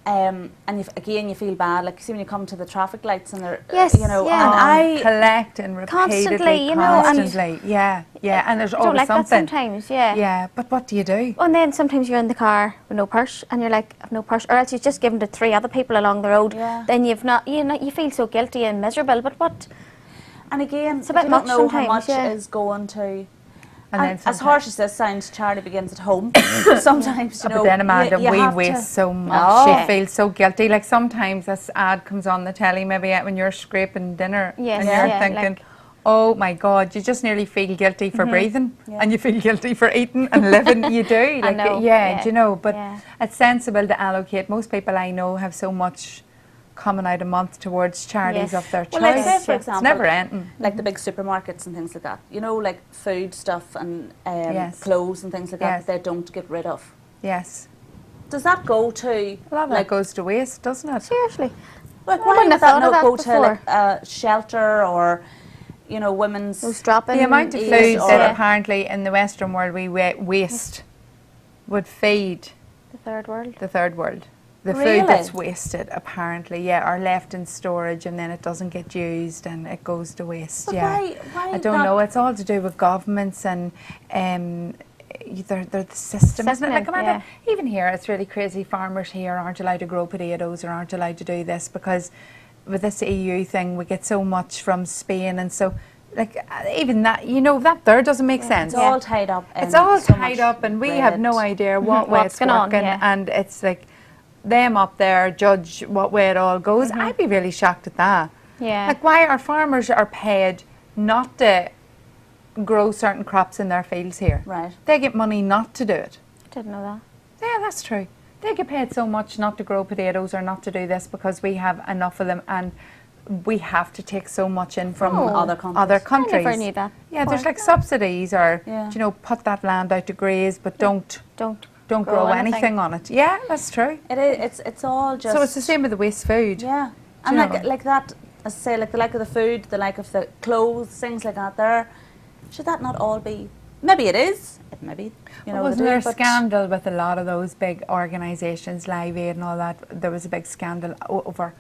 Speaker 1: and again you feel bad. Like you see when you come to the traffic lights and they're,
Speaker 3: Yes,
Speaker 1: and
Speaker 3: yeah.
Speaker 1: I
Speaker 2: collect and
Speaker 3: Constantly,
Speaker 2: repeatedly,
Speaker 3: and
Speaker 2: constantly, yeah, and there's
Speaker 3: I don't
Speaker 2: always
Speaker 3: like that
Speaker 2: something.
Speaker 3: sometimes, yeah.
Speaker 2: Yeah, but what do you do?
Speaker 3: And then sometimes you're in the car with no purse, and you're like, I've no purse, or else you've just given to 3 other people along the road.
Speaker 1: Yeah.
Speaker 3: Then you've not, you feel so guilty and miserable. But what?
Speaker 1: and again,
Speaker 3: It's a bit
Speaker 1: you don't
Speaker 3: much
Speaker 1: know how
Speaker 3: sometimes,
Speaker 1: much
Speaker 3: yeah.
Speaker 1: is going to.
Speaker 2: And then
Speaker 1: as
Speaker 2: sometimes-
Speaker 1: harsh as this sounds, charity begins at home. Sometimes,
Speaker 2: But then, Amanda,
Speaker 1: you
Speaker 2: we
Speaker 1: have
Speaker 2: waste
Speaker 1: to-
Speaker 2: so much.
Speaker 1: Oh.
Speaker 2: She feels so guilty. Like sometimes this ad comes on the telly, maybe when you're scraping dinner,
Speaker 3: Yes,
Speaker 2: and you're
Speaker 3: yeah,
Speaker 2: thinking,
Speaker 3: like-
Speaker 2: oh my God, you just nearly feel guilty for breathing, and you feel guilty for eating and living. You do, like, do you know? But it's sensible to allocate. Most people I know have so much coming out a month towards charities of their choice.
Speaker 1: Well, like say, for example,
Speaker 2: it's never ending.
Speaker 1: Like the big supermarkets and things like that. You know, like food stuff and clothes and things like that they don't get rid of.
Speaker 2: Yes.
Speaker 1: Does that go to...
Speaker 2: A lot of that goes to waste, doesn't it?
Speaker 3: Seriously.
Speaker 1: Like, why would that not go to like a shelter or, you know, women's...
Speaker 2: The amount of food that apparently in the Western world we waste would feed...
Speaker 3: The third world.
Speaker 2: The third world. The food that's wasted, apparently, or left in storage, and then it doesn't get used and it goes to waste.
Speaker 1: But why
Speaker 2: I don't know. It's all to do with governments and they're the system, isn't it? Like, even here, it's really crazy. Farmers here aren't allowed to grow potatoes or aren't allowed to do this because with this EU thing, we get so much from Spain, and so. Like even that, you know, that there doesn't make sense.
Speaker 1: It's all tied up.
Speaker 2: It's all tied up, and we have no idea what way it's working, and it's like. Them up there judge what way it all goes. I'd be really shocked at that.
Speaker 3: Yeah.
Speaker 2: Like, why our farmers are paid not to grow certain crops in their fields here.
Speaker 1: Right.
Speaker 2: They get money not to do it.
Speaker 3: I didn't know that.
Speaker 2: Yeah, that's true. They get paid so much not to grow potatoes or not to do this because we have enough of them, and we have to take so much in from other countries.
Speaker 3: I never knew that.
Speaker 2: Yeah, there's like subsidies or, you know, put that land out to graze, but don't grow anything on it. Yeah, that's true.
Speaker 1: It is. It's all just.
Speaker 2: So it's the same with the waste food.
Speaker 1: Yeah, and like that. As I say, like the like of the food, the like of the clothes, things like that. There, should that not all be? Maybe it is. Maybe you know.
Speaker 2: Wasn't there a scandal with a lot of those big organisations, Live Aid and all that? There was a big scandal over.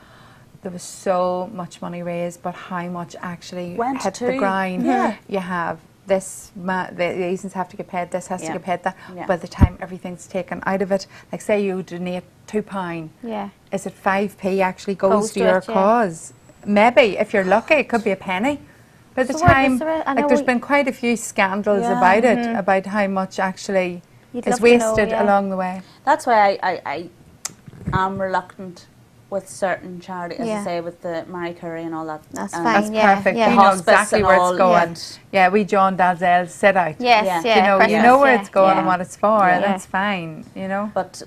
Speaker 2: There was so much money raised, but how much actually
Speaker 1: went
Speaker 2: hit
Speaker 1: to
Speaker 2: the ground?
Speaker 1: Yeah.
Speaker 2: You have. The agents have to get paid, this has to get paid, that. By the time everything's taken out of it, like say you donate £2, is it 5p actually goes to your cause? Maybe, if you're lucky, it could be a penny. By the time, like there's been quite a few scandals about it, about how much actually is wasted along the way.
Speaker 1: That's why I am reluctant with certain charities, as I say, with the Marie Curie and all that.
Speaker 3: That's fine,
Speaker 2: that's perfect.
Speaker 3: Yeah.
Speaker 2: You know exactly where it's going. Yeah, we John Dalzell set out.
Speaker 3: Yes,
Speaker 2: You know where it's going and what it's for, and that's fine, you know.
Speaker 1: But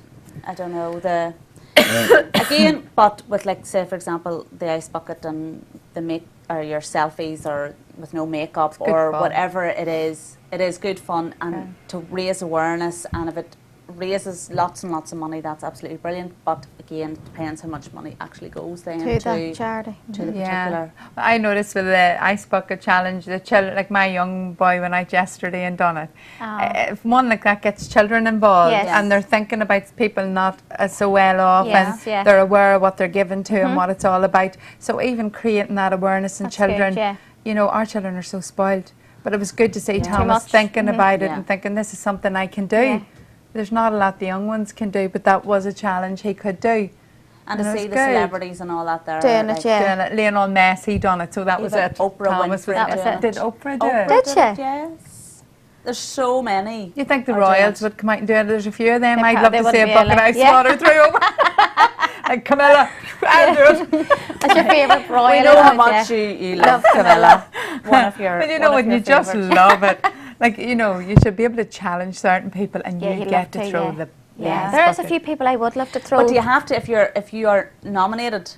Speaker 1: I don't know, the again, but with like say for example the ice bucket and the or your selfies or with no makeup or whatever it is good fun, and to raise awareness, and if it raises lots and lots of money, that's absolutely brilliant. But again, it depends how much money actually goes then
Speaker 3: to the charity.
Speaker 1: To the particular.
Speaker 2: I noticed with the ice bucket challenge, the children, like my young boy went out yesterday and done it. If one like that gets children involved and they're thinking about people not so well off, and they're aware of what they're given to and what it's all about. So even creating that awareness in children, you know, our children are so spoiled. But it was good to see Thomas thinking about it and thinking, this is something I can do. There's not a lot the young ones can do, but that was a challenge he could do.
Speaker 1: And to see the celebrities and all that there.
Speaker 3: Doing it,
Speaker 2: doing it. Lionel Messi done it, so that was it.
Speaker 1: Oprah
Speaker 2: Thomas
Speaker 1: Winfrey
Speaker 2: was it. Did Oprah do it?
Speaker 3: Did she?
Speaker 1: Yes. There's so many.
Speaker 2: You think the Royals would come out and do it? There's a few of them. I'd love to see a bucket of ice water through them. Like Camilla, I'll do it.
Speaker 3: That's your favourite Royal.
Speaker 1: We know how much you love Camilla. One of your.
Speaker 2: But you know what? You just love it. Like, you know, you should be able to challenge certain people, and you get to throw the.
Speaker 3: There is a few people I would love to throw.
Speaker 1: But do you have to, if you are nominated?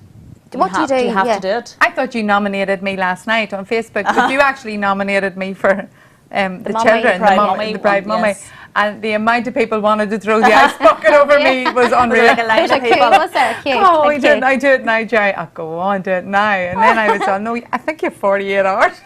Speaker 3: What do you do?
Speaker 1: Do you have to do it?
Speaker 2: I thought you nominated me last night on Facebook, but you actually nominated me for the children, the bride mummy. And the amount of people wanted to throw the ice bucket over me was unreal.
Speaker 1: Like a line of people.
Speaker 3: Was there? Cute.
Speaker 2: Oh, I do it now, Jerry. I'll go on, do it now. And then I was on, no, I think you have 48 hours.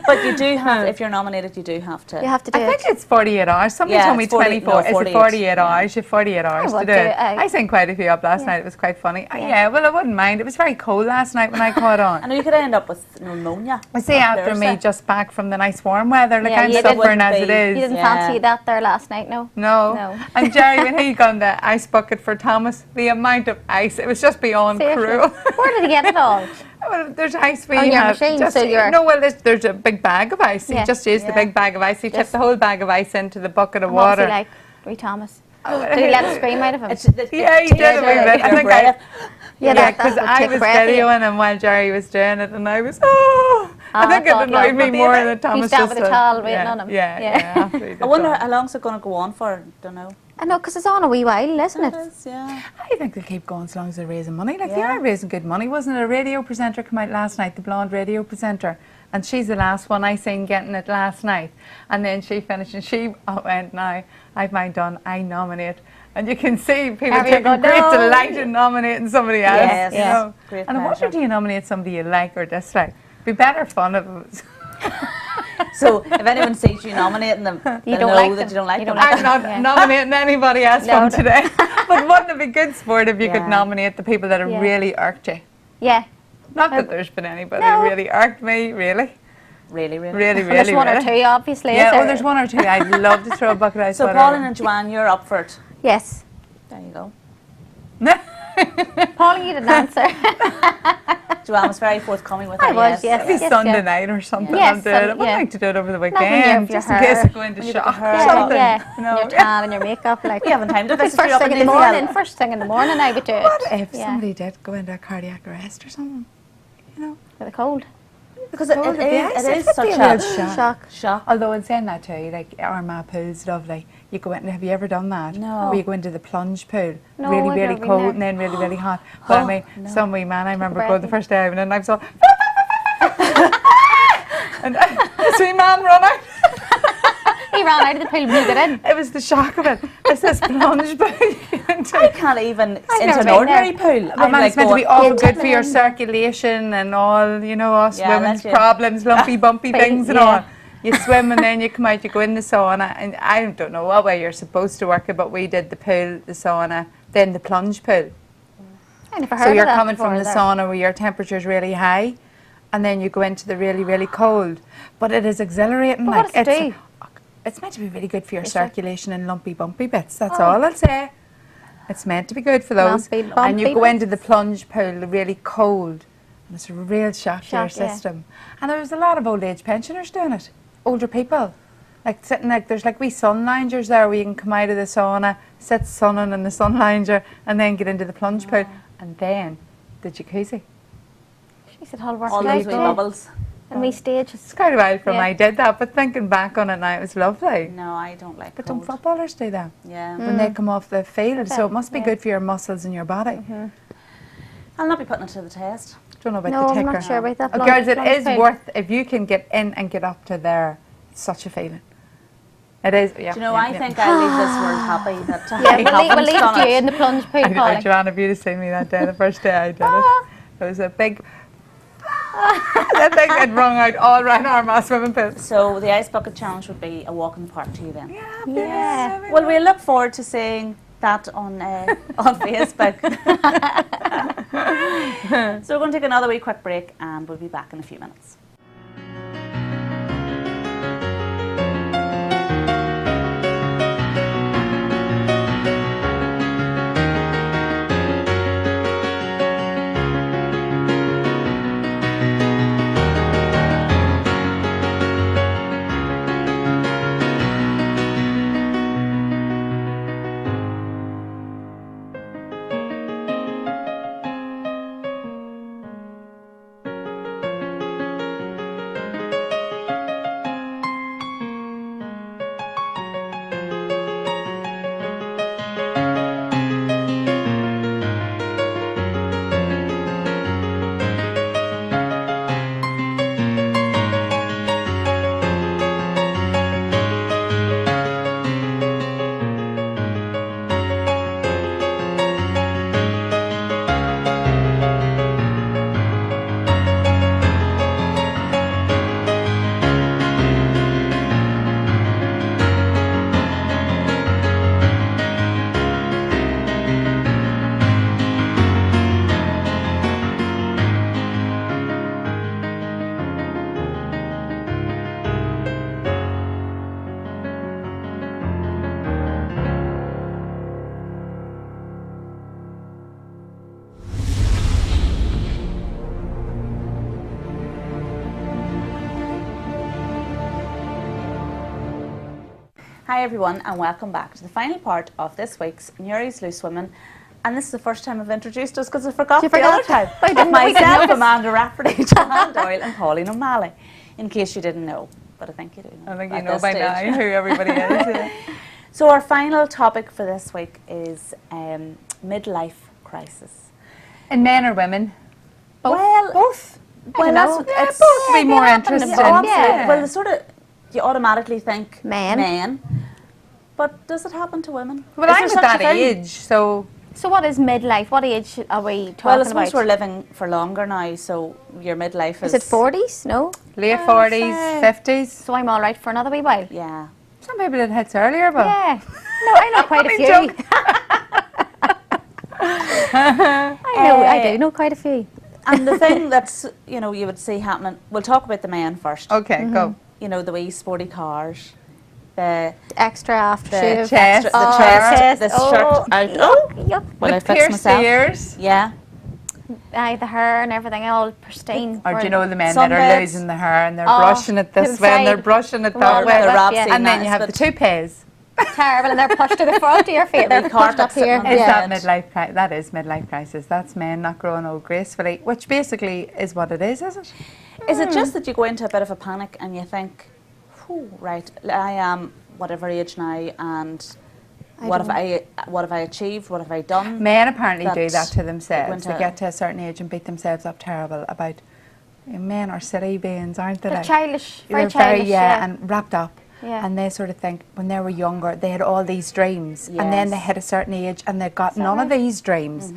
Speaker 1: But you do have, if you're nominated, you do have to.
Speaker 3: You have to do it.
Speaker 2: I think it's 48 hours. Somebody told me 24. No, it's 48 hours. You have 48 hours to do it. I sent quite a few up last night. It was quite funny. Well, I wouldn't mind. It was very cold last night when I caught on.
Speaker 1: I know you could end up with pneumonia.
Speaker 2: I see after me just back from the nice warm weather, like I'm suffering as it is.
Speaker 3: You didn't fancy that there last night, no?
Speaker 2: No. And Jerry, when he got the ice bucket for Thomas, the amount of ice, it was just beyond cruel.
Speaker 3: Where did he get it all?
Speaker 2: Well, there's ice we
Speaker 3: on your
Speaker 2: have.
Speaker 3: machine,
Speaker 2: just,
Speaker 3: so you're...
Speaker 2: No, well, there's a big bag of ice. He just used the big bag of ice. He tipped the whole bag of ice into the bucket of water.
Speaker 3: What was he like, Wee Thomas? Did he let it scream out of him?
Speaker 2: Yeah, he did a wee bit. I think
Speaker 3: because
Speaker 2: I was videoing him while Jerry was doing it, and I was, I think it annoyed me more than
Speaker 3: He
Speaker 2: Thomas
Speaker 3: started
Speaker 2: just
Speaker 3: with a towel waiting on him.
Speaker 2: Yeah, absolutely.
Speaker 1: I wonder how long's it going to go on for? Don't know.
Speaker 3: I know, because it's on a wee while, isn't it?
Speaker 1: It is, yeah.
Speaker 2: I think they'll keep going as long as they're raising money. Like, they
Speaker 1: Yeah.
Speaker 2: are raising good money. Wasn't it a radio presenter come out last night, the blonde radio presenter? And she's the last one I seen getting it last night. And then she finished and she went, now, I've mine done, I nominate. And you can see people taking great delight in nominating somebody else.
Speaker 1: Yes,
Speaker 2: you know.
Speaker 1: great
Speaker 2: And I wonder,
Speaker 1: pleasure.
Speaker 2: do you nominate somebody you like or dislike? Be better fun if it was...
Speaker 1: So if anyone sees you nominating them,
Speaker 3: You
Speaker 1: they'll
Speaker 3: don't
Speaker 1: know
Speaker 3: like
Speaker 1: that
Speaker 3: them.
Speaker 1: you don't like
Speaker 3: You
Speaker 1: them.
Speaker 3: don't like
Speaker 2: I'm not
Speaker 3: Yeah.
Speaker 2: nominating anybody else
Speaker 3: No,
Speaker 2: from
Speaker 3: no.
Speaker 2: today. But wouldn't it be good sport if you
Speaker 1: Yeah.
Speaker 2: could nominate the people that have
Speaker 3: Yeah.
Speaker 2: really irked you?
Speaker 3: Yeah.
Speaker 2: Not that there's been anybody
Speaker 3: No.
Speaker 2: who really irked me, really.
Speaker 1: Really, really.
Speaker 2: Really,
Speaker 3: Well, there's
Speaker 2: really,
Speaker 3: one or
Speaker 2: really.
Speaker 3: two, obviously.
Speaker 2: Yeah,
Speaker 3: is there?
Speaker 2: there's one or two. I'd love to throw a bucket of ice
Speaker 1: So
Speaker 2: water.
Speaker 1: Pauline and Joanne, you're up for it.
Speaker 3: Yes.
Speaker 1: There you go.
Speaker 3: Pauline, you didn't answer.
Speaker 1: Joanne was very forthcoming with
Speaker 3: I
Speaker 1: her.
Speaker 3: was, yes.
Speaker 2: Maybe Sunday night or something.
Speaker 3: Yes,
Speaker 2: I'll do it. I would
Speaker 3: yeah.
Speaker 2: like to do it over the
Speaker 3: Nothing
Speaker 2: weekend,
Speaker 3: for
Speaker 2: just
Speaker 3: your
Speaker 2: in case I
Speaker 3: hair.
Speaker 2: go into
Speaker 1: You got
Speaker 2: shock
Speaker 1: hair
Speaker 2: or
Speaker 1: up.
Speaker 2: something.
Speaker 3: Yeah,
Speaker 2: You know?
Speaker 3: your tan and your makeup. Like,
Speaker 1: We haven't time to visit
Speaker 3: first
Speaker 1: you up
Speaker 3: thing
Speaker 1: in
Speaker 3: in the
Speaker 1: Newry.
Speaker 3: morning. First thing in the morning, I would do it.
Speaker 2: What if
Speaker 3: Yeah.
Speaker 2: somebody did go into a cardiac arrest or something? You know?
Speaker 3: With a cold.
Speaker 1: Because it
Speaker 2: Cold at the
Speaker 1: is,
Speaker 2: ice,
Speaker 1: it
Speaker 2: it
Speaker 1: is
Speaker 2: would
Speaker 1: such
Speaker 2: be a
Speaker 1: a
Speaker 2: real shock.
Speaker 3: Shock.
Speaker 1: shock.
Speaker 2: Although in saying that too, like Armagh pool's lovely. You go in, have you ever done that?
Speaker 1: No.
Speaker 2: Where you go into the plunge pool,
Speaker 3: No,
Speaker 2: really,
Speaker 3: I've
Speaker 2: really
Speaker 3: never been
Speaker 2: cold
Speaker 3: there.
Speaker 2: and then really, really hot. But I mean,
Speaker 1: no.
Speaker 2: some wee man, I remember
Speaker 3: Breath.
Speaker 2: going the first day I went in and I saw, and this wee man run out.
Speaker 3: He ran out of the pool when you got in.
Speaker 2: It was the shock of it. It's this plunge pool.
Speaker 1: I can't even into
Speaker 3: never
Speaker 1: an
Speaker 3: been
Speaker 1: ordinary pool.
Speaker 2: But
Speaker 1: I'm
Speaker 2: man,
Speaker 1: like
Speaker 2: it's meant to be
Speaker 1: going,
Speaker 2: awful
Speaker 3: Yeah,
Speaker 2: good for your
Speaker 3: definitely.
Speaker 2: circulation and all, you know, us
Speaker 1: Yeah,
Speaker 2: women's
Speaker 1: that's it.
Speaker 2: problems, lumpy, bumpy things and
Speaker 3: yeah.
Speaker 2: all. You swim and then you come out, you go in the sauna, and I don't know what way you're supposed to work it, but we did the pool, the sauna, then the plunge pool.
Speaker 3: I never heard
Speaker 2: So
Speaker 3: of
Speaker 2: you're
Speaker 3: that
Speaker 2: coming from
Speaker 3: before
Speaker 2: the
Speaker 3: there.
Speaker 2: sauna where your temperature's really high, and then you go into the really, really cold. But it is exhilarating.
Speaker 3: But
Speaker 2: like,
Speaker 3: what does it do?
Speaker 2: It's meant to be really good for your
Speaker 3: Is it?
Speaker 2: circulation and lumpy, bumpy bits. That's
Speaker 3: Oh.
Speaker 2: all I'll say. It's meant to be good for those.
Speaker 3: Lumpy,
Speaker 2: And you
Speaker 3: bumpy
Speaker 2: go into
Speaker 3: bits.
Speaker 2: the plunge pool, really cold, and it's a real shock to your
Speaker 3: Shock, yeah.
Speaker 2: system. And there was a lot of old age pensioners doing it, older people. Like sitting like, there's like wee sun loungers there where you can come out of the sauna, sit sunning in the sun lounger, and then get into the plunge pool, and then the jacuzzi.
Speaker 3: She said, "Whole work
Speaker 1: all those wee
Speaker 3: out,
Speaker 1: bubbles.
Speaker 3: and we stages."
Speaker 2: It's quite a while from
Speaker 3: Yeah.
Speaker 2: I did that, but thinking back on it now, it was lovely.
Speaker 1: No, I don't like
Speaker 2: But don't
Speaker 1: cold.
Speaker 2: footballers do that
Speaker 1: Yeah.
Speaker 2: when they come off the field? So it must be
Speaker 3: Yeah.
Speaker 2: good for your muscles and your body.
Speaker 1: I'll not be putting it to the test.
Speaker 2: Don't know about
Speaker 3: No,
Speaker 2: the
Speaker 3: I'm
Speaker 2: ticker.
Speaker 3: not sure about that.
Speaker 2: Oh,
Speaker 3: plunge-
Speaker 2: girls, it
Speaker 3: plunge
Speaker 2: is
Speaker 3: pool.
Speaker 2: worth, if you can get in and get up to there, it's such a feeling. It is, yeah.
Speaker 1: Do you know,
Speaker 2: yeah,
Speaker 1: I
Speaker 2: yeah.
Speaker 1: think I'll leave this world happy that
Speaker 3: Yeah,
Speaker 1: I
Speaker 3: we'll
Speaker 1: haven't
Speaker 3: leave
Speaker 1: done
Speaker 3: it to you
Speaker 1: it.
Speaker 3: in the plunge pool,
Speaker 2: I know,
Speaker 3: Pauline.
Speaker 2: Joanna, if you'd have seen me that day, the first day I did it, it was a big, that thing had rung out all around Armagh swimming pool.
Speaker 1: So the ice bucket challenge would be a walk in the park to you then.
Speaker 3: Yeah.
Speaker 1: Well, we look forward to seeing that on on Facebook. So we're going to take another wee quick break and we'll be back in a few minutes. Hi everyone and welcome back to the final part of this week's Newry's Loose Women and this is the first time I've introduced us because I forgot
Speaker 3: You
Speaker 1: the
Speaker 3: forgot?
Speaker 1: other time.
Speaker 3: I didn't- we didn't
Speaker 1: Myself,
Speaker 3: notice.
Speaker 1: Amanda Rafferty, Joanne Doyle and Pauline O'Malley, in case you didn't know. But I think you do know.
Speaker 2: I think
Speaker 1: at
Speaker 2: you know
Speaker 1: this
Speaker 2: by
Speaker 1: stage.
Speaker 2: now who everybody is. Yeah.
Speaker 1: So our final topic for this week is midlife crisis.
Speaker 2: And men or women?
Speaker 1: Well,
Speaker 2: Both.
Speaker 1: well,
Speaker 3: know.
Speaker 1: that's
Speaker 2: Yeah,
Speaker 1: it's
Speaker 2: both would be more
Speaker 3: happen in
Speaker 2: interesting.
Speaker 1: Oh,
Speaker 3: both.
Speaker 1: absolutely.
Speaker 3: Yeah.
Speaker 1: Well, the sort of you automatically think
Speaker 3: Men.
Speaker 1: but does it happen to women?
Speaker 2: Well,
Speaker 1: Is
Speaker 2: I'm
Speaker 1: there
Speaker 2: at
Speaker 1: such
Speaker 2: that
Speaker 1: a thing?
Speaker 2: age, so
Speaker 3: So what is midlife? What age are we talking
Speaker 1: Well, I suppose
Speaker 3: about?
Speaker 1: we're living for longer now, so your midlife
Speaker 3: Is it 40s? No?
Speaker 2: late
Speaker 1: I'd
Speaker 2: 40s,
Speaker 1: say-
Speaker 2: 50s.
Speaker 3: So I'm all right for another wee while?
Speaker 1: Yeah.
Speaker 2: Some people it hits earlier, but
Speaker 3: Yeah. No, I know quite a
Speaker 2: Only
Speaker 3: few.
Speaker 2: joking.
Speaker 3: I do know quite a few.
Speaker 1: And the thing that's, you know, you would see happening, we'll talk about the men first.
Speaker 2: okay, go.
Speaker 1: You know, the wee sporty cars, the
Speaker 3: Extra aftershave.
Speaker 2: chest.
Speaker 1: extra, the
Speaker 2: Oh,
Speaker 1: chest, the
Speaker 3: oh,
Speaker 1: shirt out. Oh,
Speaker 3: Yuck.
Speaker 1: will I
Speaker 2: With
Speaker 1: fix
Speaker 2: pierced
Speaker 1: myself?
Speaker 2: ears.
Speaker 1: Yeah.
Speaker 3: Aye, the hair and everything all pristine.
Speaker 2: Or do you know the men
Speaker 1: Some
Speaker 2: that are
Speaker 1: beds-
Speaker 2: losing the hair and they're
Speaker 3: Oh,
Speaker 2: brushing it
Speaker 3: to
Speaker 2: this
Speaker 3: the
Speaker 2: way and they're
Speaker 3: side.
Speaker 2: brushing it
Speaker 3: Well,
Speaker 2: that way?
Speaker 1: the
Speaker 3: yeah.
Speaker 1: Robsy
Speaker 2: And then you have the
Speaker 1: but
Speaker 2: toupees.
Speaker 3: terrible, and they're pushed to the front of your face. They're
Speaker 1: The
Speaker 3: pushed
Speaker 1: carpet
Speaker 3: up here.
Speaker 1: sitting on
Speaker 2: Is
Speaker 1: the
Speaker 2: that
Speaker 1: edge.
Speaker 2: midlife crisis? That is midlife crisis. That's men not growing old gracefully, which basically is what it is it?
Speaker 1: Is it just that you go into a bit of a panic and you think, "Whew, right, I am whatever age now, and what have I achieved? What have I done?"
Speaker 2: Men apparently do
Speaker 1: That
Speaker 2: that to
Speaker 1: go
Speaker 2: themselves. They
Speaker 1: into-
Speaker 2: get to a certain age and beat themselves up terrible about men are silly beings, aren't they?
Speaker 3: They're
Speaker 2: like?
Speaker 3: childish, very
Speaker 2: They're
Speaker 3: childish. Yeah.
Speaker 2: and wrapped up.
Speaker 3: Yeah.
Speaker 2: And they sort of think when they were younger, they had all these dreams, and then they
Speaker 1: Yes.
Speaker 2: hit a certain age and they got
Speaker 3: that
Speaker 2: none of
Speaker 3: right?
Speaker 2: these dreams.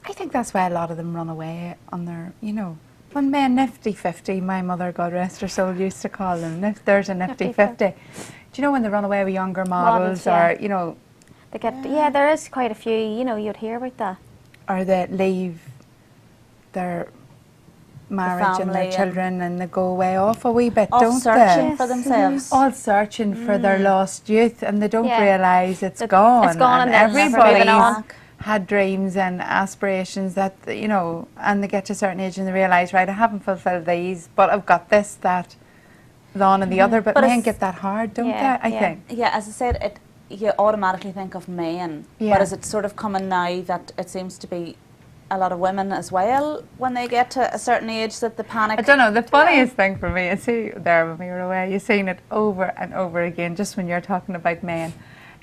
Speaker 2: I think that's why a lot of them run away on their, you know, when men nifty 50, my mother, God rest her soul, used to call them. There's a nifty 50. Do you know when they run away with younger models,
Speaker 3: yeah.
Speaker 2: or, you know,
Speaker 3: They get, yeah, there is quite a few, you know, you'd hear about that.
Speaker 2: or they leave their marriage and
Speaker 1: family
Speaker 2: their
Speaker 1: and-
Speaker 2: children and they go away off a wee bit,
Speaker 1: All
Speaker 2: don't
Speaker 1: searching
Speaker 2: they?
Speaker 1: for themselves.
Speaker 2: All searching for their lost youth, and they don't
Speaker 3: Yeah.
Speaker 2: realise it's
Speaker 3: That
Speaker 2: gone.
Speaker 3: it's gone and they'll never move
Speaker 2: everybody's
Speaker 3: it on.
Speaker 2: had dreams and aspirations that, you know, and they get to a certain age and they realise, right, I haven't fulfilled these, but I've got this, that, one and the other. But,
Speaker 1: But
Speaker 2: men
Speaker 1: it's-
Speaker 2: get that hard, don't
Speaker 3: Yeah,
Speaker 2: they? I
Speaker 3: yeah.
Speaker 2: think.
Speaker 1: Yeah, as I said, you automatically think of men,
Speaker 2: Yeah.
Speaker 1: but is it sort of coming now that it seems to be a lot of women as well when they get to a certain age that the panic?
Speaker 2: I don't know. The funniest thing for me, I see there when we were away, you've seen it over and over again, just when you're talking about men.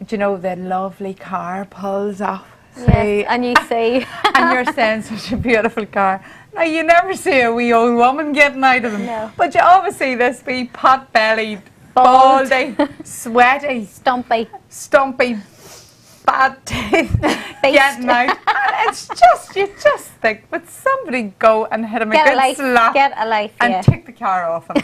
Speaker 2: Do you know the lovely car pulls off? See,
Speaker 3: Yes, and you see.
Speaker 2: and you're saying such a beautiful car. Now you never see a wee old woman getting out of them,
Speaker 3: No.
Speaker 2: but you always see this wee pot-bellied,
Speaker 3: Bald.
Speaker 2: baldy, sweaty,
Speaker 3: Stumpy.
Speaker 2: stumpy, bad teeth getting out. And it's just, you just think, would somebody go and hit him a
Speaker 3: Get a
Speaker 2: good
Speaker 3: life.
Speaker 2: slap
Speaker 3: Get a life,
Speaker 2: and
Speaker 3: yeah.
Speaker 2: take the car off him?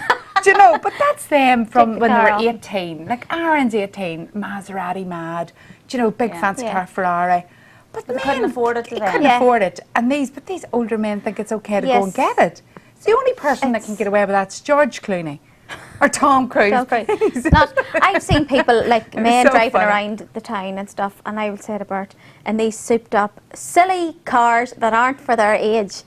Speaker 2: Do you know? But that's them from
Speaker 3: the
Speaker 2: when they
Speaker 3: car
Speaker 2: were
Speaker 3: off 'em.
Speaker 2: 18. Like Aaron's 18, Maserati mad. Do you know, big
Speaker 1: Yeah.
Speaker 2: fancy
Speaker 3: Yeah.
Speaker 2: car Ferrari. But
Speaker 1: They
Speaker 2: men,
Speaker 1: couldn't afford it to
Speaker 2: they
Speaker 1: them.
Speaker 2: couldn't
Speaker 3: Yeah.
Speaker 2: afford it. And these older men think it's okay to go and
Speaker 3: Yes.
Speaker 2: get it. It's the only person that can
Speaker 3: It's-
Speaker 2: get away with that's George Clooney. Or Tom Cruise.
Speaker 3: Don't cry.
Speaker 2: please.
Speaker 3: Not, I've seen people like
Speaker 2: It was
Speaker 3: men
Speaker 2: so
Speaker 3: driving
Speaker 2: funny.
Speaker 3: around the town and stuff, and I will say to Bert, and these souped up silly cars that aren't for their age.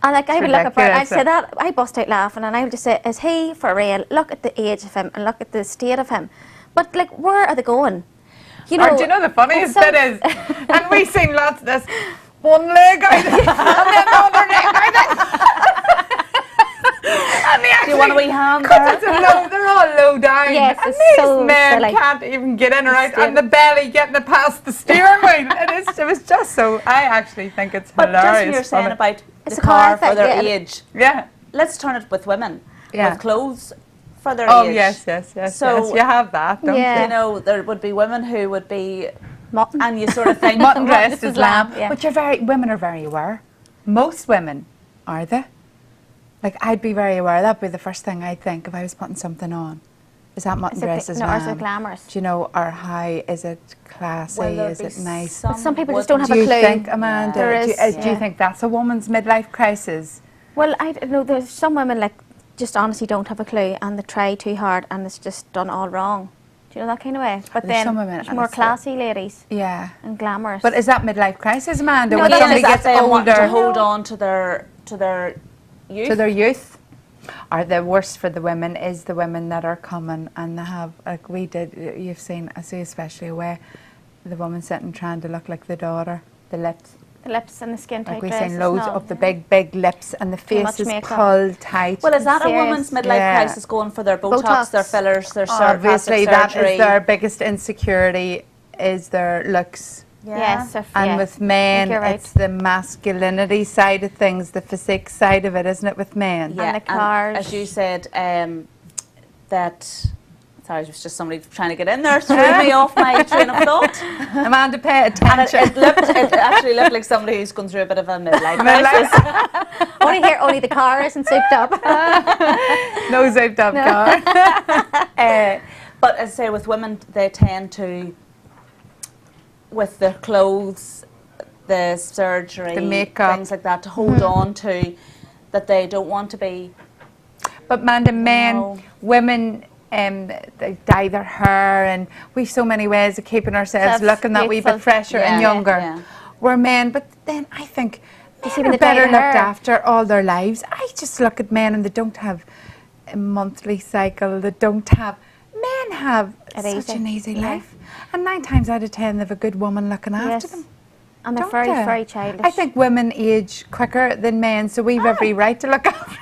Speaker 3: And like I would look at Bert, I'd
Speaker 2: ridiculous.
Speaker 3: say that, I bust out laughing, and I would just say, is he for real? Look at the age of him and look at the state of him. But like, where are they going? You
Speaker 2: Or do you know the funniest
Speaker 3: it's so-
Speaker 2: bit is, and we've seen lots of this, one leg out and then the other leg out. And they
Speaker 1: Do you want a
Speaker 2: actually-
Speaker 1: wee hand
Speaker 2: Because
Speaker 1: there?
Speaker 2: it's a low, they're all low down.
Speaker 3: Yes,
Speaker 2: and
Speaker 3: it's
Speaker 2: these
Speaker 3: so
Speaker 2: men
Speaker 3: silly.
Speaker 2: can't even get in or out,
Speaker 3: Steering.
Speaker 2: and the belly getting it past the steering wheel. It was just so, I actually think it's
Speaker 1: But just
Speaker 2: hilarious.
Speaker 1: when you're saying
Speaker 2: funny.
Speaker 1: about
Speaker 3: It's
Speaker 1: the
Speaker 3: a car
Speaker 1: car for
Speaker 3: thing,
Speaker 1: their
Speaker 3: yeah.
Speaker 1: age,
Speaker 2: Yeah.
Speaker 1: let's turn it with women.
Speaker 2: Yeah.
Speaker 1: With clothes for their
Speaker 2: Oh,
Speaker 1: age.
Speaker 2: yes.
Speaker 1: So-
Speaker 2: yes. You have that, don't
Speaker 3: Yeah.
Speaker 1: You know, there would be women who would be,
Speaker 3: Mutton.
Speaker 1: and you sort of think,
Speaker 2: Mutton
Speaker 3: Well,
Speaker 2: dressed
Speaker 3: this
Speaker 2: as
Speaker 3: is lamb,
Speaker 2: lamb.
Speaker 3: yeah.
Speaker 2: But women are very aware. Most women, are they? Like, I'd be very aware. That'd be the first thing I'd think if I was putting something on. Is that mutton
Speaker 3: Is it
Speaker 2: dress as
Speaker 3: no, or is it
Speaker 2: lamb?
Speaker 3: glamorous?
Speaker 2: Do you know, or how, is it classy?
Speaker 1: well, there'd
Speaker 2: is
Speaker 1: be
Speaker 2: it nice?
Speaker 3: Some people just
Speaker 1: would-
Speaker 3: don't have
Speaker 2: Do
Speaker 3: a
Speaker 2: you
Speaker 3: clue.
Speaker 2: think, Amanda,
Speaker 3: There
Speaker 2: do,
Speaker 3: is,
Speaker 2: do you
Speaker 3: yeah.
Speaker 2: think that's a woman's midlife crisis?
Speaker 3: Well, I don't know. There's some women like just honestly don't have a clue, and they try too hard, and it's just done all wrong. Do you know that kind of way? But
Speaker 2: There's
Speaker 3: then
Speaker 2: some women,
Speaker 3: there's
Speaker 2: and
Speaker 3: more
Speaker 2: it's
Speaker 3: classy ladies
Speaker 2: Yeah.
Speaker 3: and glamorous.
Speaker 2: But is that midlife crisis, Amanda?
Speaker 3: No,
Speaker 2: when
Speaker 3: that
Speaker 2: somebody
Speaker 3: is
Speaker 2: gets
Speaker 1: them wanting
Speaker 2: older
Speaker 1: to hold on to their youth.
Speaker 2: to their youth? Or the worst for the women is the women that are coming and they have, like we did, you've seen, I see especially where the woman sitting trying to look like the daughter. The lips.
Speaker 3: The lips and the skin tight
Speaker 2: Like we're
Speaker 3: dresses.
Speaker 2: saying loads
Speaker 3: and all.
Speaker 2: of the big lips and the
Speaker 3: Too
Speaker 2: face
Speaker 3: much
Speaker 2: is
Speaker 3: makeup.
Speaker 2: pulled tight.
Speaker 1: Well, is that a
Speaker 3: Serious.
Speaker 1: woman's midlife
Speaker 2: Yeah.
Speaker 1: crisis going for their Botox,
Speaker 3: Botox.
Speaker 1: their fillers, their
Speaker 2: Obviously,
Speaker 1: plastic
Speaker 2: that
Speaker 1: surgery?
Speaker 2: is their biggest insecurity, is their looks.
Speaker 1: Yeah.
Speaker 3: Yes.
Speaker 2: And with men,
Speaker 3: you're right.
Speaker 2: it's the masculinity side of things, the physique side of it, isn't it, with men?
Speaker 1: Yeah,
Speaker 3: And the cars.
Speaker 1: as you said, that. Sorry, it was just somebody trying to get in there, threw me off my train of thought.
Speaker 2: Amanda, pay
Speaker 1: And
Speaker 2: attention.
Speaker 1: it actually looked like somebody who's gone through a bit of a midlife crisis.
Speaker 3: Only the car isn't souped up.
Speaker 2: No zipped up car.
Speaker 1: But as I say, with women, they tend to, with the clothes, the surgery,
Speaker 2: The makeup.
Speaker 1: things like that, to hold on to, that they don't want to be.
Speaker 2: But Amanda, men,
Speaker 1: No.
Speaker 2: women, they dye their hair, and we've so many ways of keeping ourselves
Speaker 3: That's
Speaker 2: looking that wee bit
Speaker 3: beautiful.
Speaker 2: fresher and
Speaker 1: Yeah,
Speaker 2: younger.
Speaker 1: yeah.
Speaker 2: We're men, but then I think
Speaker 3: see
Speaker 2: men
Speaker 3: when
Speaker 2: are
Speaker 3: they dye
Speaker 2: better
Speaker 3: their
Speaker 2: looked
Speaker 3: hair.
Speaker 2: after all their lives. I just look at men and they don't have a monthly cycle. They don't have. Men have
Speaker 3: It
Speaker 2: such
Speaker 3: easy.
Speaker 2: an easy
Speaker 3: Yeah.
Speaker 2: life, and 9 times out of 10 they've a good woman looking after
Speaker 3: Yes.
Speaker 2: them.
Speaker 3: And they're
Speaker 2: Don't
Speaker 3: very,
Speaker 2: they?
Speaker 3: very childish.
Speaker 2: I think women age quicker than men, so we've every right to look after.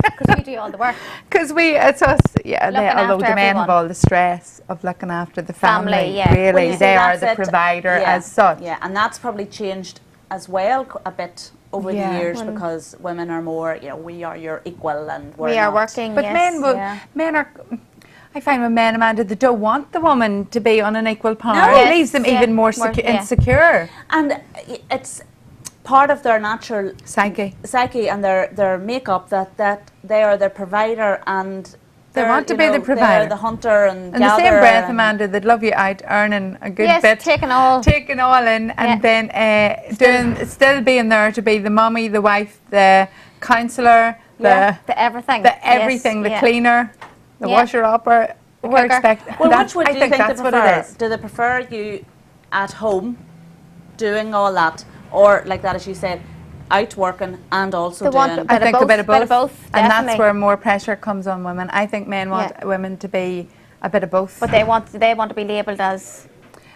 Speaker 3: because we do all the work.
Speaker 2: Because it's us, yeah.
Speaker 3: Looking
Speaker 2: Although
Speaker 3: after
Speaker 2: the men have
Speaker 3: everyone.
Speaker 2: all the stress of looking after the family,
Speaker 3: Family, yeah.
Speaker 2: really,
Speaker 1: Well, you see,
Speaker 2: they are
Speaker 1: that's
Speaker 2: the
Speaker 1: it.
Speaker 2: provider
Speaker 1: Yeah,
Speaker 2: as such.
Speaker 1: Yeah, and that's probably changed as well a bit over
Speaker 2: Yeah.
Speaker 1: the years, because women are more, we are your equal and we're
Speaker 3: We are
Speaker 1: not.
Speaker 3: working.
Speaker 2: But
Speaker 3: yes.
Speaker 2: men are. I find with men, Amanda, they don't want the woman to be on an equal par.
Speaker 1: No.
Speaker 2: It
Speaker 3: Yes,
Speaker 2: leaves them
Speaker 3: yeah,
Speaker 2: even more
Speaker 3: more, yeah.
Speaker 2: insecure.
Speaker 1: And it's part of their natural
Speaker 2: Psyche.
Speaker 1: and their makeup that they are their provider, and
Speaker 2: They
Speaker 1: they're,
Speaker 2: want to be the
Speaker 1: they're
Speaker 2: provider.
Speaker 1: the hunter and
Speaker 2: In the same
Speaker 1: gatherer
Speaker 2: breath,
Speaker 1: and-
Speaker 2: Amanda, they'd love you out earning a good
Speaker 3: Yes,
Speaker 2: bit.
Speaker 3: taking all.
Speaker 2: Taking all in, and
Speaker 3: Yeah.
Speaker 2: then still being there to be the mummy, the wife, the counsellor,
Speaker 3: The everything.
Speaker 2: the everything, the
Speaker 3: yeah.
Speaker 2: cleaner, the
Speaker 3: Yeah.
Speaker 2: washer-upper. We're
Speaker 3: cooker.
Speaker 2: expecting.
Speaker 1: Well, which would
Speaker 2: I
Speaker 1: you
Speaker 2: think
Speaker 1: think
Speaker 2: that's
Speaker 1: they
Speaker 2: what
Speaker 1: prefer?
Speaker 2: it is.
Speaker 1: Do they prefer you at home doing all that, or like that, as you said, out working and also
Speaker 3: They want
Speaker 1: doing?
Speaker 2: I think a bit of both, and that's
Speaker 3: definitely.
Speaker 2: where more pressure comes on women. I think men want
Speaker 3: Yeah.
Speaker 2: women to be a bit of both.
Speaker 3: But they want to be labelled as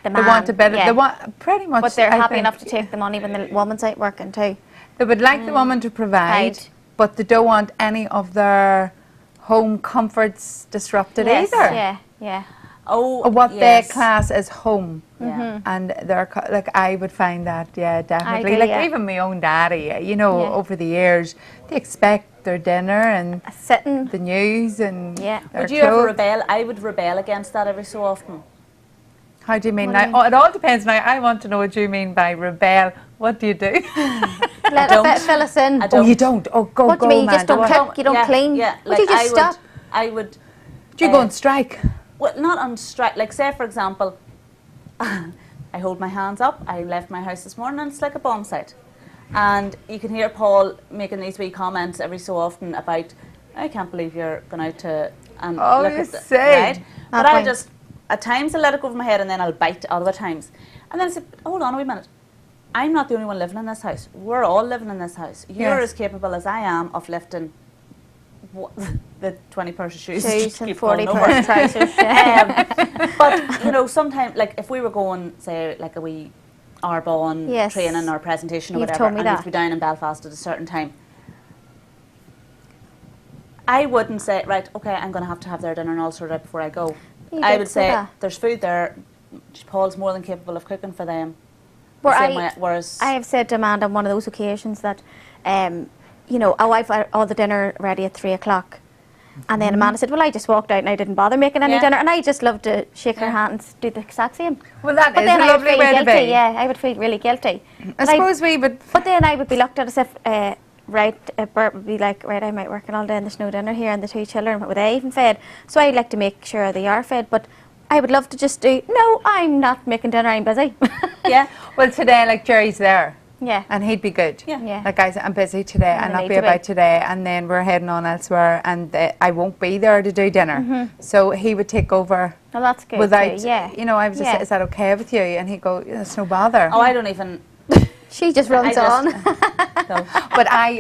Speaker 3: the man.
Speaker 2: They want a bit.
Speaker 3: yeah.
Speaker 2: They want pretty much.
Speaker 3: But they're
Speaker 2: I
Speaker 3: happy
Speaker 2: think.
Speaker 3: enough to take the money when the woman's out working too.
Speaker 2: They would like the woman to provide,
Speaker 3: Provide.
Speaker 2: but they don't want any of their home comforts disrupted
Speaker 3: Yes,
Speaker 2: either.
Speaker 3: Yeah, yeah.
Speaker 1: Oh,
Speaker 2: What
Speaker 1: yes.
Speaker 2: they class as home.
Speaker 1: Yeah.
Speaker 2: And they're like, I would find that, yeah, definitely.
Speaker 3: do,
Speaker 2: Like
Speaker 3: yeah.
Speaker 2: even my own daddy,
Speaker 3: Yeah.
Speaker 2: over the years, they expect their dinner and
Speaker 3: Sitting.
Speaker 2: the news and
Speaker 3: Yeah.
Speaker 2: their
Speaker 1: Would you ever
Speaker 2: clothes.
Speaker 1: rebel? I would rebel against that every so often.
Speaker 2: How do you mean?
Speaker 3: What do
Speaker 2: Now, it all depends. Now, I want to know what you mean by rebel. What do you do?
Speaker 3: Let
Speaker 1: don't.
Speaker 3: it fill us in.
Speaker 1: I
Speaker 2: Oh,
Speaker 1: don't.
Speaker 2: you don't? Oh, go,
Speaker 3: What do
Speaker 2: go,
Speaker 3: you mean? You just
Speaker 2: Amanda.
Speaker 3: don't
Speaker 2: What?
Speaker 3: cook? You don't
Speaker 1: Yeah,
Speaker 3: clean?
Speaker 1: Yeah,
Speaker 3: Would you just stop?
Speaker 1: I would.
Speaker 2: Do you go on strike?
Speaker 1: Well, not on strike. Like, say, for example, I hold my hands up. I left my house this morning and it's like a bomb site. And you can hear Paul making these wee comments every so often about, I can't believe you're going out to and
Speaker 2: Oh,
Speaker 1: look
Speaker 2: you
Speaker 1: at the,
Speaker 2: say.
Speaker 1: right? But
Speaker 3: Not
Speaker 1: I
Speaker 3: fine.
Speaker 1: just, at times I'll let it go over my head and then I'll bite other times. And then I say, hold on a wee minute. I'm not the only one living in this house. We're all living in this house. You're
Speaker 2: Yes.
Speaker 1: as capable as I am of lifting the 20 pairs of shoes.
Speaker 3: Shoes
Speaker 1: Just
Speaker 3: and
Speaker 1: keep
Speaker 3: 40
Speaker 1: falling over.
Speaker 3: pairs of trousers. Yeah.
Speaker 1: But sometimes, like if we were going, say, like a wee Arbonne
Speaker 3: Yes.
Speaker 1: training or presentation or
Speaker 3: You've
Speaker 1: whatever,
Speaker 3: told me
Speaker 1: and you'd
Speaker 3: that.
Speaker 1: be down in Belfast at a certain time, I wouldn't say, right, okay, I'm going to have their dinner and all sorted out before I go.
Speaker 3: You
Speaker 1: I
Speaker 3: did
Speaker 1: would
Speaker 3: say
Speaker 1: say,
Speaker 3: that.
Speaker 1: there's food there. Paul's more than capable of cooking for them.
Speaker 3: Where
Speaker 1: The same way- whereas
Speaker 3: I have said to Amanda on one of those occasions that, oh, I've had all the dinner ready at 3 o'clock. And then Amanda said, well, I just walked out and I didn't bother making any
Speaker 1: Yeah.
Speaker 3: dinner. And I just love to shake her
Speaker 1: Yeah.
Speaker 3: hand and do the exact same.
Speaker 2: Well, that
Speaker 3: But
Speaker 2: is
Speaker 3: then
Speaker 2: a
Speaker 3: I would
Speaker 2: lovely
Speaker 3: feel
Speaker 2: way to
Speaker 3: guilty.
Speaker 2: be.
Speaker 3: Yeah, I would feel really guilty.
Speaker 2: I
Speaker 3: But
Speaker 2: suppose we would.
Speaker 3: But then I would be looked at as if, Bert would be like, right, I'm out working all day and there's no dinner here and the 2 children, were they even fed? So I'd like to make sure they are fed. But I would love to just do, no, I'm not making dinner, I'm busy.
Speaker 1: yeah,
Speaker 2: Well, today, like Jerry's there,
Speaker 3: yeah.
Speaker 2: and he'd be good.
Speaker 1: Yeah.
Speaker 3: Yeah.
Speaker 2: Like I said, I'm busy today,
Speaker 3: And
Speaker 2: and
Speaker 3: they
Speaker 2: I'll
Speaker 3: need
Speaker 2: be
Speaker 3: to be.
Speaker 2: about today, and then we're heading on elsewhere, and I won't be there to do dinner. So he would take over
Speaker 3: Well, that's good
Speaker 2: without,
Speaker 3: too, yeah.
Speaker 2: I was just,
Speaker 3: Yeah.
Speaker 2: is that okay with you? And he'd go, it's no bother.
Speaker 1: oh, I don't even.
Speaker 3: She just runs
Speaker 1: I
Speaker 3: on.
Speaker 1: just- No.
Speaker 2: But I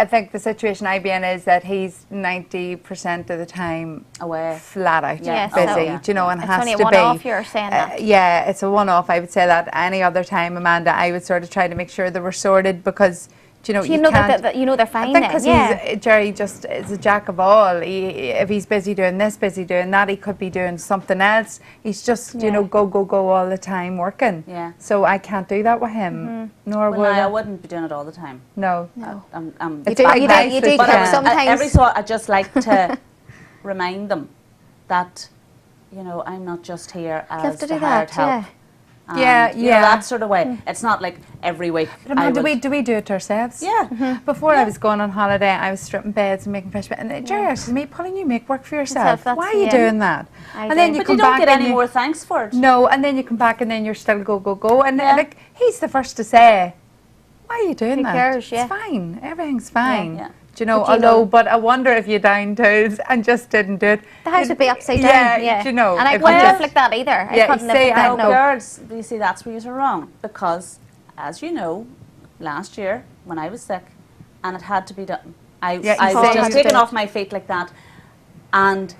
Speaker 2: think the situation I be in is that he's 90% of the time
Speaker 1: Away.
Speaker 2: flat out
Speaker 3: Yes.
Speaker 2: busy,
Speaker 3: Oh, yeah.
Speaker 2: do you know, and
Speaker 3: It's
Speaker 2: has
Speaker 3: only a
Speaker 2: to
Speaker 3: one-off,
Speaker 2: be.
Speaker 3: you're saying that.
Speaker 2: Yeah, it's a one-off. I would say that. Any other time, Amanda, I would sort of try to make sure they were sorted because, do you know,
Speaker 3: So you
Speaker 2: you
Speaker 3: know
Speaker 2: can't.
Speaker 3: that you know they're fine
Speaker 2: I think
Speaker 3: then.
Speaker 2: because Jerry just is a jack of all. If he's busy doing this, busy doing that, he could be doing something else. He's just, you know, go all the time working.
Speaker 1: Yeah.
Speaker 2: So I can't do that with him. Nor
Speaker 1: Well,
Speaker 2: would
Speaker 1: no, I
Speaker 2: I.
Speaker 1: wouldn't be doing it all the time.
Speaker 2: No.
Speaker 1: I'm
Speaker 2: It's
Speaker 3: do-
Speaker 2: quite
Speaker 3: you do-
Speaker 2: nice
Speaker 3: you
Speaker 2: if
Speaker 3: do
Speaker 1: But
Speaker 3: can. Sometimes-
Speaker 1: every so I just like to remind them that, you know, I'm not just here
Speaker 3: You have
Speaker 1: as
Speaker 3: to
Speaker 1: the
Speaker 3: do
Speaker 1: hired
Speaker 3: that,
Speaker 1: help. And,
Speaker 2: Yeah,
Speaker 1: you know,
Speaker 2: yeah.
Speaker 1: that sort of way. It's not like every week.
Speaker 2: But Amanda,
Speaker 1: I would,
Speaker 2: do we do it ourselves?
Speaker 1: Yeah.
Speaker 2: Before I was going on holiday, I was stripping beds and making fresh beds. And Jerry asked me, Pauline, you make work for yourself.
Speaker 3: That's-
Speaker 2: Why are you
Speaker 3: yeah.
Speaker 2: doing that?
Speaker 3: I
Speaker 2: And then
Speaker 3: do.
Speaker 2: you
Speaker 1: But
Speaker 2: come
Speaker 1: you don't
Speaker 2: back
Speaker 1: get
Speaker 2: and
Speaker 1: any
Speaker 2: you-
Speaker 1: more thanks for it.
Speaker 2: No, and then you come back and then you're still go. And
Speaker 1: Yeah.
Speaker 2: like, he's the first to say, why are you doing
Speaker 3: Who
Speaker 2: that?
Speaker 3: cares, yeah.
Speaker 2: It's fine. Everything's fine.
Speaker 1: Yeah.
Speaker 2: Do you know,
Speaker 3: But you know-
Speaker 2: but I wonder if you down tools and just didn't do it.
Speaker 3: The house would be upside down.
Speaker 2: Yeah,
Speaker 3: Yeah.
Speaker 2: do you know,
Speaker 3: And I
Speaker 2: if
Speaker 3: couldn't
Speaker 2: you
Speaker 3: live
Speaker 2: just-
Speaker 3: like that either.
Speaker 2: Yeah,
Speaker 3: I couldn't
Speaker 2: you
Speaker 3: live
Speaker 2: see,
Speaker 3: like
Speaker 2: I
Speaker 3: that.
Speaker 1: No,
Speaker 3: No.
Speaker 1: girls, you see, that's where you're wrong. Because, as you know, last year when I was sick and it had to be done, I
Speaker 2: Yeah, you
Speaker 1: was
Speaker 2: say
Speaker 1: just
Speaker 2: you
Speaker 1: taken
Speaker 2: did.
Speaker 1: off my feet like that, and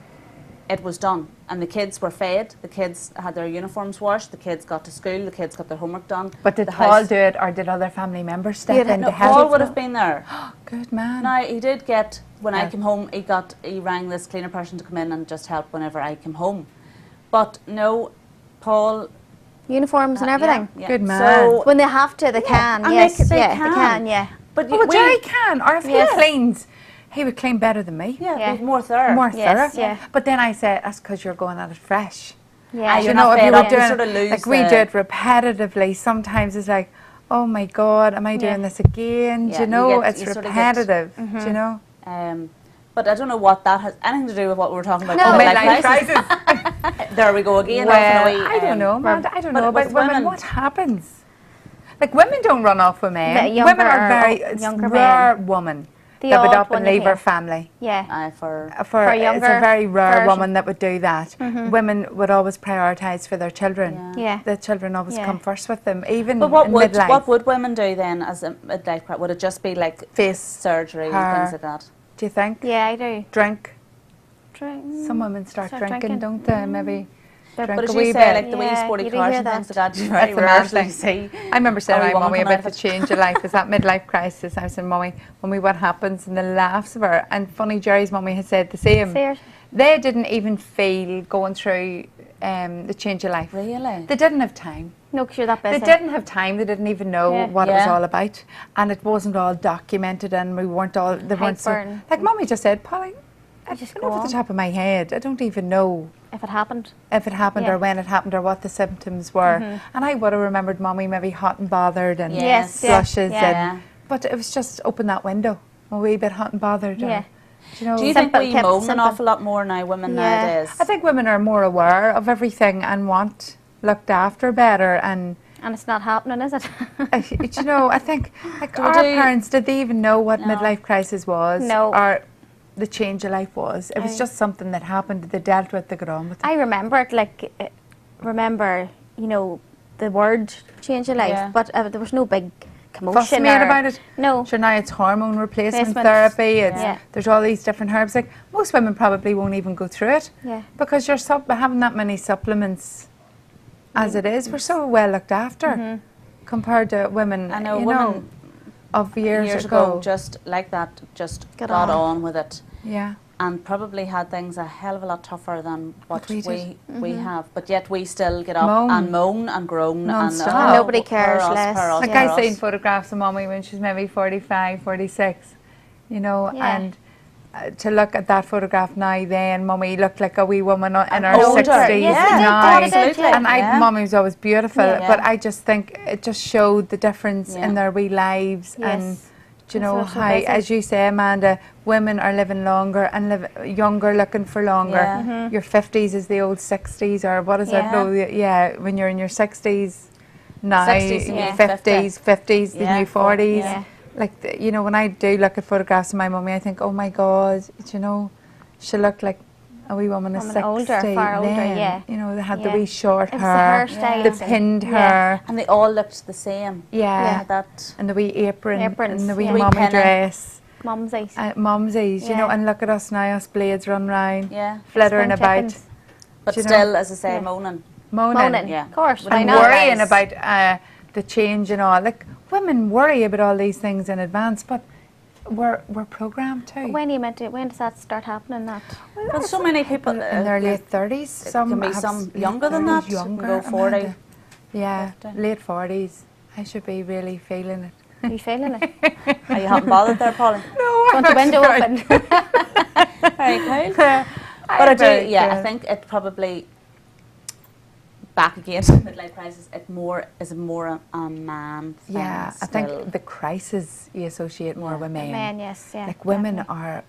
Speaker 1: it was done. And the kids were fed. The kids had their uniforms washed. The kids got to school. The kids got their homework done.
Speaker 2: But did
Speaker 1: the
Speaker 2: Paul
Speaker 1: house-
Speaker 2: do it or did other family members step
Speaker 3: Yeah,
Speaker 2: in
Speaker 1: No,
Speaker 2: to help?
Speaker 1: Paul would have been there.
Speaker 2: Good man.
Speaker 1: Now he did get when I
Speaker 2: Help.
Speaker 1: came home. He rang this cleaner person to come in and just help whenever I came home. But no, Paul.
Speaker 3: Uniforms and everything.
Speaker 1: Yeah, yeah.
Speaker 2: Good man.
Speaker 1: So,
Speaker 3: When they have to, they can.
Speaker 1: and
Speaker 3: Yes,
Speaker 1: they
Speaker 3: yeah,
Speaker 1: can.
Speaker 3: they can. Yeah.
Speaker 1: but
Speaker 2: Oh, well,
Speaker 1: we-
Speaker 2: Jerry can. Or if
Speaker 3: Yes.
Speaker 2: he cleans, he would clean better than me.
Speaker 1: yeah,
Speaker 3: Yeah.
Speaker 1: be more thorough.
Speaker 2: More
Speaker 3: Yes,
Speaker 2: thorough.
Speaker 3: yeah.
Speaker 2: But then I said, that's because you're going at it fresh.
Speaker 3: Yeah.
Speaker 1: You're
Speaker 2: you know,
Speaker 1: not
Speaker 2: if you
Speaker 1: fed
Speaker 2: were
Speaker 1: up, you
Speaker 2: doing
Speaker 1: sort of lose
Speaker 2: like we
Speaker 1: the-
Speaker 2: do it repetitively, sometimes it's like, oh my God, am I doing
Speaker 3: Yeah.
Speaker 2: this again?
Speaker 1: Yeah,
Speaker 2: Do you
Speaker 1: you
Speaker 2: know,
Speaker 1: get-
Speaker 2: it's
Speaker 1: you sort of get-
Speaker 2: repetitive. Do you know?
Speaker 1: But I don't know what that has anything to do with what we were talking about.
Speaker 3: No.
Speaker 1: Oh,
Speaker 2: Midlife
Speaker 1: crisis.
Speaker 2: crisis.
Speaker 1: There we go again.
Speaker 2: Well,
Speaker 1: off and away,
Speaker 2: I don't know, Amanda. I don't
Speaker 1: but
Speaker 2: know about
Speaker 1: with
Speaker 2: women. What happens? Like women don't run off with men.
Speaker 3: The younger
Speaker 2: Women are
Speaker 3: or
Speaker 2: very
Speaker 3: younger
Speaker 2: rare woman
Speaker 3: The
Speaker 2: that would
Speaker 3: odd
Speaker 2: up and
Speaker 3: one you
Speaker 2: leave her
Speaker 3: hear.
Speaker 2: family.
Speaker 3: Yeah.
Speaker 1: For
Speaker 2: It's
Speaker 3: younger
Speaker 2: a very rare
Speaker 3: version.
Speaker 2: woman that would do that. Women would always prioritise for their children.
Speaker 3: Yeah.
Speaker 2: The children always
Speaker 3: Yeah.
Speaker 2: come first with them, even
Speaker 1: But
Speaker 2: in midlife.
Speaker 1: what would women do then as a midlife crisis? Would it just be like
Speaker 2: Face,
Speaker 1: surgery
Speaker 2: hair.
Speaker 1: and things like that?
Speaker 2: do you think?
Speaker 3: Yeah, I do.
Speaker 2: Drink.
Speaker 3: Drink.
Speaker 2: Some women start
Speaker 3: Start
Speaker 2: drinking,
Speaker 3: drinking.
Speaker 2: don't they? Maybe drink
Speaker 1: But as
Speaker 2: a
Speaker 1: you
Speaker 2: wee
Speaker 1: say,
Speaker 2: bit.
Speaker 1: like the wee
Speaker 3: Yeah,
Speaker 1: sporty
Speaker 3: you do
Speaker 1: cars
Speaker 3: hear
Speaker 1: and things
Speaker 3: that.
Speaker 1: like that, you very
Speaker 2: That's a mad
Speaker 1: rarely
Speaker 2: thing.
Speaker 1: see.
Speaker 2: I remember saying,
Speaker 1: a wee
Speaker 2: "Hi,
Speaker 1: woman
Speaker 2: Mummy,
Speaker 1: coming
Speaker 2: about
Speaker 1: out
Speaker 2: the
Speaker 1: of it."
Speaker 2: change of life. Is that midlife crisis?" I said, "Mummy, what happens?" And the laughs of her. And funny, Jerry's mummy had said the same.
Speaker 3: Serious?
Speaker 2: They didn't even feel going through the change of life.
Speaker 1: Really?
Speaker 2: They didn't have time.
Speaker 3: No, because you're that busy.
Speaker 2: They didn't have time. They didn't even know
Speaker 3: Yeah.
Speaker 2: what it was
Speaker 1: Yeah.
Speaker 2: all about, and it wasn't all documented. And we weren't all. They weren't so.
Speaker 3: Hyper.
Speaker 2: Like Mummy just said, Polly, I
Speaker 3: just
Speaker 2: don't
Speaker 3: go
Speaker 2: know off
Speaker 3: on.
Speaker 2: the top of my head. I don't even know
Speaker 3: If it happened.
Speaker 2: if it happened
Speaker 3: Yeah.
Speaker 2: or when it happened or what the symptoms were. And I would have remembered Mummy maybe hot and bothered and
Speaker 1: Yes.
Speaker 3: Yeah.
Speaker 2: flushes.
Speaker 3: Yeah.
Speaker 2: And, but it was just open that window, a wee bit hot and bothered.
Speaker 3: Yeah.
Speaker 2: Do you know?
Speaker 1: Do you think
Speaker 3: Simple,
Speaker 1: we
Speaker 3: kept
Speaker 1: moan an
Speaker 3: simple.
Speaker 1: awful lot more now, women
Speaker 3: Yeah.
Speaker 1: nowadays?
Speaker 2: I think women are more aware of everything and want looked after better and
Speaker 3: And it's not happening, is it?
Speaker 2: you know, I think like
Speaker 1: Do we
Speaker 2: our
Speaker 1: do-
Speaker 2: parents, did they even know what
Speaker 1: No.
Speaker 2: midlife crisis was?
Speaker 3: No.
Speaker 2: Or the change of life was? It was
Speaker 3: I-
Speaker 2: just something that happened, they dealt with, they got on with it.
Speaker 3: I remember it like, you know, the word change of life,
Speaker 1: Yeah.
Speaker 3: but there was no big
Speaker 2: Fuss
Speaker 3: commotion.
Speaker 2: made
Speaker 3: or-
Speaker 2: about it.
Speaker 3: No.
Speaker 2: Sure, now it's hormone replacement
Speaker 3: Replacement.
Speaker 2: therapy. It's,
Speaker 3: Yeah.
Speaker 2: There's all these different herbs. Like most women probably won't even go through it
Speaker 3: Yeah.
Speaker 2: because you're having that many supplements as it is. We're so well looked after compared to women.
Speaker 1: I know
Speaker 2: you
Speaker 1: women
Speaker 2: of years,
Speaker 1: ago, just like that, just
Speaker 3: Got
Speaker 1: got
Speaker 3: on.
Speaker 1: on with it.
Speaker 2: yeah.
Speaker 1: And probably had things a hell of a lot tougher than what
Speaker 2: we
Speaker 1: we
Speaker 2: did.
Speaker 1: have. But yet we still get up
Speaker 2: Moan.
Speaker 1: and moan and groan.
Speaker 2: Non-stop.
Speaker 1: And,
Speaker 3: Nobody
Speaker 1: per
Speaker 3: cares
Speaker 1: us,
Speaker 3: less.
Speaker 1: per us,
Speaker 2: Like
Speaker 1: per
Speaker 2: I
Speaker 1: us.
Speaker 2: seen photographs of Mummy when she's maybe 45, 46, you know,
Speaker 3: Yeah.
Speaker 2: and to look at that photograph now, then Mummy looked like a wee woman in her
Speaker 1: older.
Speaker 2: 60s
Speaker 3: Yes, it did,
Speaker 2: now.
Speaker 3: God, it did,
Speaker 1: Absolutely.
Speaker 3: yeah.
Speaker 2: And Mummy was always beautiful,
Speaker 1: Yeah.
Speaker 2: but I just think it just showed the difference
Speaker 1: Yeah.
Speaker 2: in their wee lives.
Speaker 3: Yes.
Speaker 2: And do you
Speaker 3: That's
Speaker 2: know
Speaker 3: what she
Speaker 2: how,
Speaker 3: busy.
Speaker 2: as you say, Amanda, women are living longer and younger, looking for longer.
Speaker 1: Yeah.
Speaker 2: Your 50s is the old 60s, or what is it?
Speaker 1: Yeah.
Speaker 2: No, yeah, when you're in your 60s now,
Speaker 1: 60s, the new
Speaker 2: 50s, 50s, the
Speaker 1: Yeah.
Speaker 2: new 40s.
Speaker 3: Yeah.
Speaker 2: Like, you know, when I do look at photographs of my mummy, I think, oh my God, do you know, she looked like a wee woman of 60.
Speaker 3: Older, far older,
Speaker 2: then,
Speaker 3: yeah.
Speaker 2: You know, they had the
Speaker 3: Yeah.
Speaker 2: wee short
Speaker 3: It was the
Speaker 2: hair,
Speaker 3: hairstyle
Speaker 2: the
Speaker 3: and-
Speaker 2: pinned
Speaker 3: yeah.
Speaker 2: hair.
Speaker 1: And they all looked the same.
Speaker 2: Yeah.
Speaker 1: That.
Speaker 2: And the wee apron
Speaker 3: Aprons,
Speaker 2: and the wee
Speaker 3: yeah.
Speaker 1: Wee
Speaker 2: mummy
Speaker 1: pinny.
Speaker 2: dress.
Speaker 3: Mumsies.
Speaker 2: Mumsies, you know,
Speaker 3: Yeah.
Speaker 2: and look at us now, us blades run round,
Speaker 1: Yeah.
Speaker 2: flittering
Speaker 3: Spring
Speaker 2: about.
Speaker 3: chickens.
Speaker 1: But
Speaker 2: Do you
Speaker 1: still,
Speaker 2: know?
Speaker 1: as I say,
Speaker 3: Yeah.
Speaker 1: moaning.
Speaker 2: Moaning.
Speaker 1: Yeah.
Speaker 3: Of course.
Speaker 1: But
Speaker 3: I
Speaker 2: And
Speaker 3: know.
Speaker 2: worrying
Speaker 1: Nice.
Speaker 2: about the change and all. Like, women worry about all these things in advance, but we're programmed too.
Speaker 3: When does that start happening? That
Speaker 1: Well, so many people
Speaker 2: in their late 30s. Some
Speaker 1: can be
Speaker 2: have
Speaker 1: some
Speaker 2: late
Speaker 1: younger than
Speaker 2: 30s,
Speaker 1: that.
Speaker 2: Younger,
Speaker 1: Can go 40.
Speaker 2: Amanda. Yeah,
Speaker 1: 50.
Speaker 2: late 40s. I should be really feeling it.
Speaker 3: are you feeling it?
Speaker 1: Are you haven't bothered there, Paula?
Speaker 2: No,
Speaker 3: Want the window open?
Speaker 1: Very cool. But I do, I think it probably back again to midlife crisis. It is more a man thing.
Speaker 2: Yeah, I think the crisis you associate more with men.
Speaker 3: Men, yes, yeah.
Speaker 2: Like women
Speaker 3: definitely.
Speaker 2: are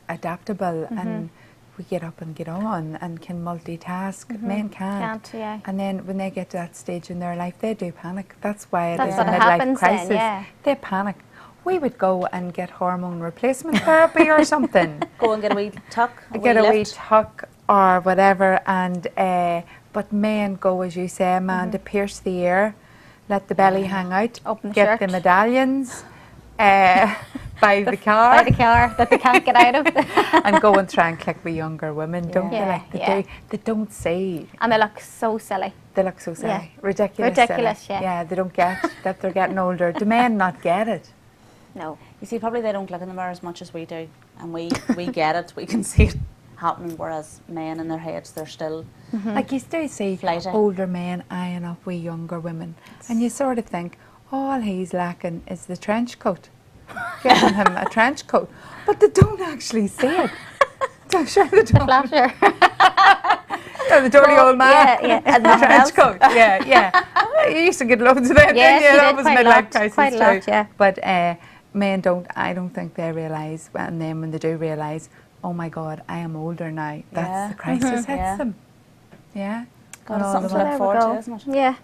Speaker 2: adaptable and we get up and get on and can multitask. Men can't.
Speaker 3: Can't, yeah.
Speaker 2: And then when they get to that stage in their life, they do panic. That's why it
Speaker 3: That's
Speaker 2: is
Speaker 3: what
Speaker 2: a midlife
Speaker 3: happens then,
Speaker 2: crisis.
Speaker 3: yeah.
Speaker 2: They panic. We would go and get hormone replacement therapy or something.
Speaker 1: Go and get a wee tuck,
Speaker 2: Get a wee
Speaker 1: lift.
Speaker 2: tuck or whatever, and but men go, as you say, Amanda, pierce the ear, let the belly hang out,
Speaker 3: Open the
Speaker 2: get
Speaker 3: shirt.
Speaker 2: the medallions, buy the car,
Speaker 3: By the car that they can't get out of.
Speaker 2: and go and try and click with younger women, don't they?
Speaker 3: Yeah,
Speaker 2: Like they
Speaker 3: yeah.
Speaker 2: do. They don't see.
Speaker 3: And they look so silly.
Speaker 2: They look so silly,
Speaker 3: Yeah.
Speaker 2: ridiculous.
Speaker 3: Ridiculous,
Speaker 2: silly.
Speaker 3: yeah.
Speaker 2: Yeah, they don't get that they're getting older. Do men not get it?
Speaker 3: No.
Speaker 1: You see, probably they don't look in the mirror as much as we do, and we get it. We can see it happening, whereas men in their heads, they're still.
Speaker 2: Like you still see
Speaker 1: Flighty.
Speaker 2: older men eyeing up with younger women, and you sort of think, all he's lacking is the trench coat. Getting him a trench coat, but they don't actually see it. I'm sure they don't.
Speaker 3: Flasher.
Speaker 2: No, the dirty old man.
Speaker 3: Yeah, yeah.
Speaker 2: And the trench coat. Yeah, yeah. You used to get loads of that.
Speaker 3: Yes,
Speaker 2: didn't you?
Speaker 3: you
Speaker 2: That
Speaker 3: did,
Speaker 2: was
Speaker 3: quite a
Speaker 2: midlife
Speaker 3: lot,
Speaker 2: crisis
Speaker 3: quite a lot,
Speaker 2: too.
Speaker 3: yeah.
Speaker 2: But men don't. I don't think they realise, and then when they do realise, oh my God, I am older now. That's
Speaker 1: Yeah.
Speaker 2: the crisis hits
Speaker 1: Yeah.
Speaker 2: them. Yeah.
Speaker 1: God,
Speaker 2: And
Speaker 1: it's
Speaker 2: all
Speaker 1: something
Speaker 2: the
Speaker 1: to
Speaker 2: women.
Speaker 1: look forward to, isn't it?
Speaker 3: Yeah.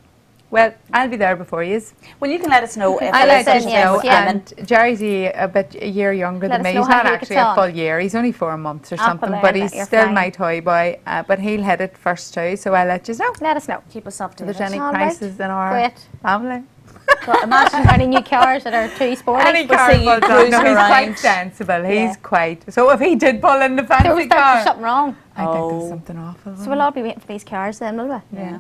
Speaker 2: Well, I'll be there before you.
Speaker 1: Well, you can let us know if
Speaker 2: I'll
Speaker 1: there is
Speaker 2: let
Speaker 1: such
Speaker 2: you
Speaker 1: a thing
Speaker 2: know.
Speaker 1: with
Speaker 3: yeah.
Speaker 1: women.
Speaker 2: And Jerry's a year younger
Speaker 3: Let
Speaker 2: than
Speaker 3: us
Speaker 2: me.
Speaker 3: know
Speaker 2: He's
Speaker 3: how
Speaker 2: not
Speaker 3: he
Speaker 2: actually
Speaker 3: gets
Speaker 2: a
Speaker 3: on.
Speaker 2: full year. He's only 4 months or
Speaker 3: I'll
Speaker 2: something.
Speaker 3: learn
Speaker 2: But
Speaker 3: that
Speaker 2: he's
Speaker 3: you're
Speaker 2: still
Speaker 3: fine.
Speaker 2: my toy boy. But he'll hit it first too. So I'll let you know
Speaker 3: Let us know.
Speaker 1: Keep us
Speaker 2: if
Speaker 1: updated.
Speaker 2: there's any
Speaker 3: All right.
Speaker 2: crisis in our
Speaker 3: Great.
Speaker 2: family.
Speaker 1: God, imagine
Speaker 3: Any new cars that are too sporty?
Speaker 2: Any
Speaker 1: we'll
Speaker 2: car
Speaker 1: see you
Speaker 2: falls on.
Speaker 1: cruising
Speaker 2: No, he's
Speaker 1: around.
Speaker 2: quite sensible. He's
Speaker 3: Yeah.
Speaker 2: quite. So if he did pull in the
Speaker 3: So
Speaker 2: fancy
Speaker 3: there's
Speaker 2: car,
Speaker 3: something wrong.
Speaker 2: I think
Speaker 1: Oh.
Speaker 2: there's something awful.
Speaker 3: So we'll all be waiting for these cars then, will we?
Speaker 1: Yeah.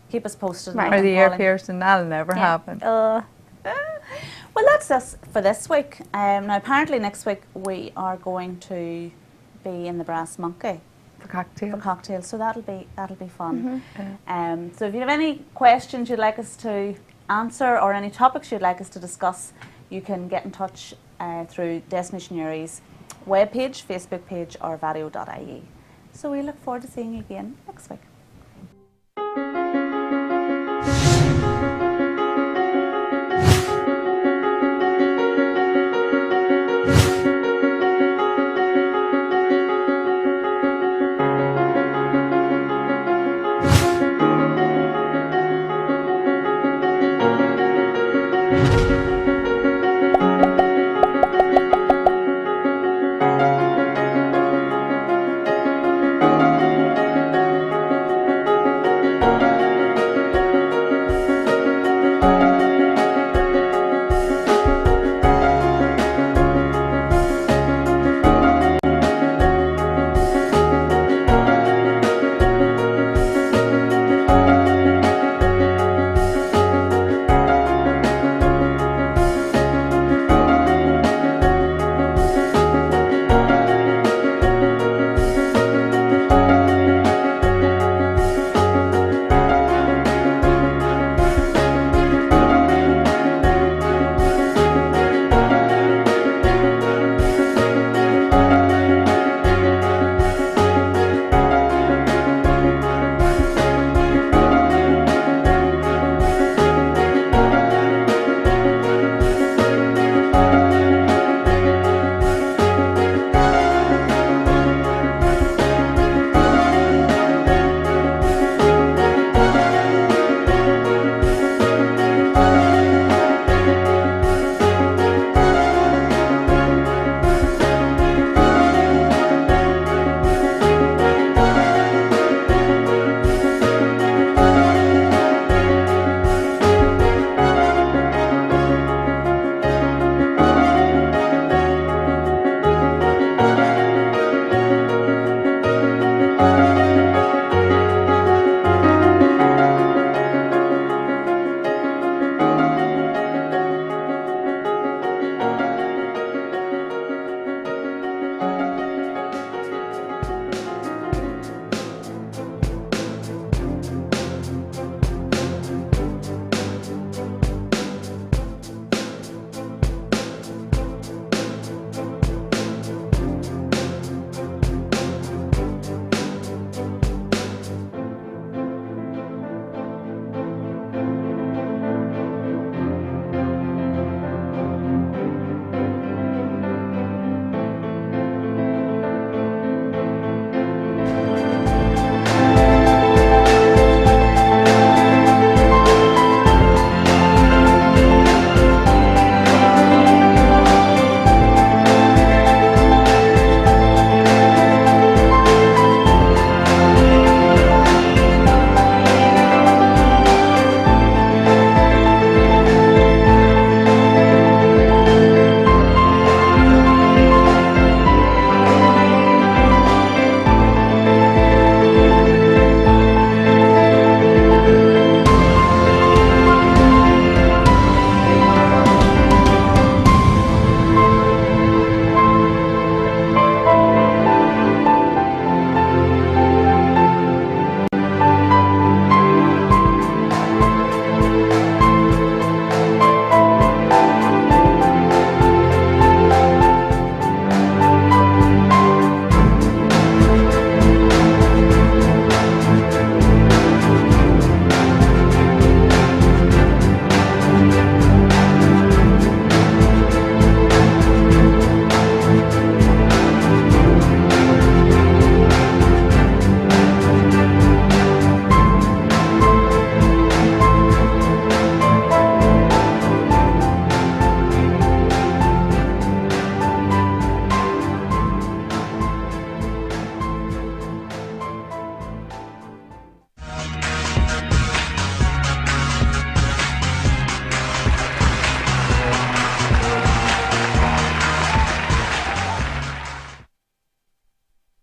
Speaker 1: Keep us posted.
Speaker 3: Right.
Speaker 2: or
Speaker 1: on
Speaker 2: the ear
Speaker 1: Pauline.
Speaker 2: piercing, that'll never
Speaker 3: Yeah.
Speaker 2: happen.
Speaker 1: Well, that's us for this week. Now, apparently next week we are going to be in the Brass Monkey
Speaker 2: For cocktail.
Speaker 1: for cocktails, so that'll be fun. So if you have any questions you'd like us to answer or any topics you'd like us to discuss, you can get in touch through Destination Newry's webpage, Facebook page, or vario.ie. So we look forward to seeing you again next week.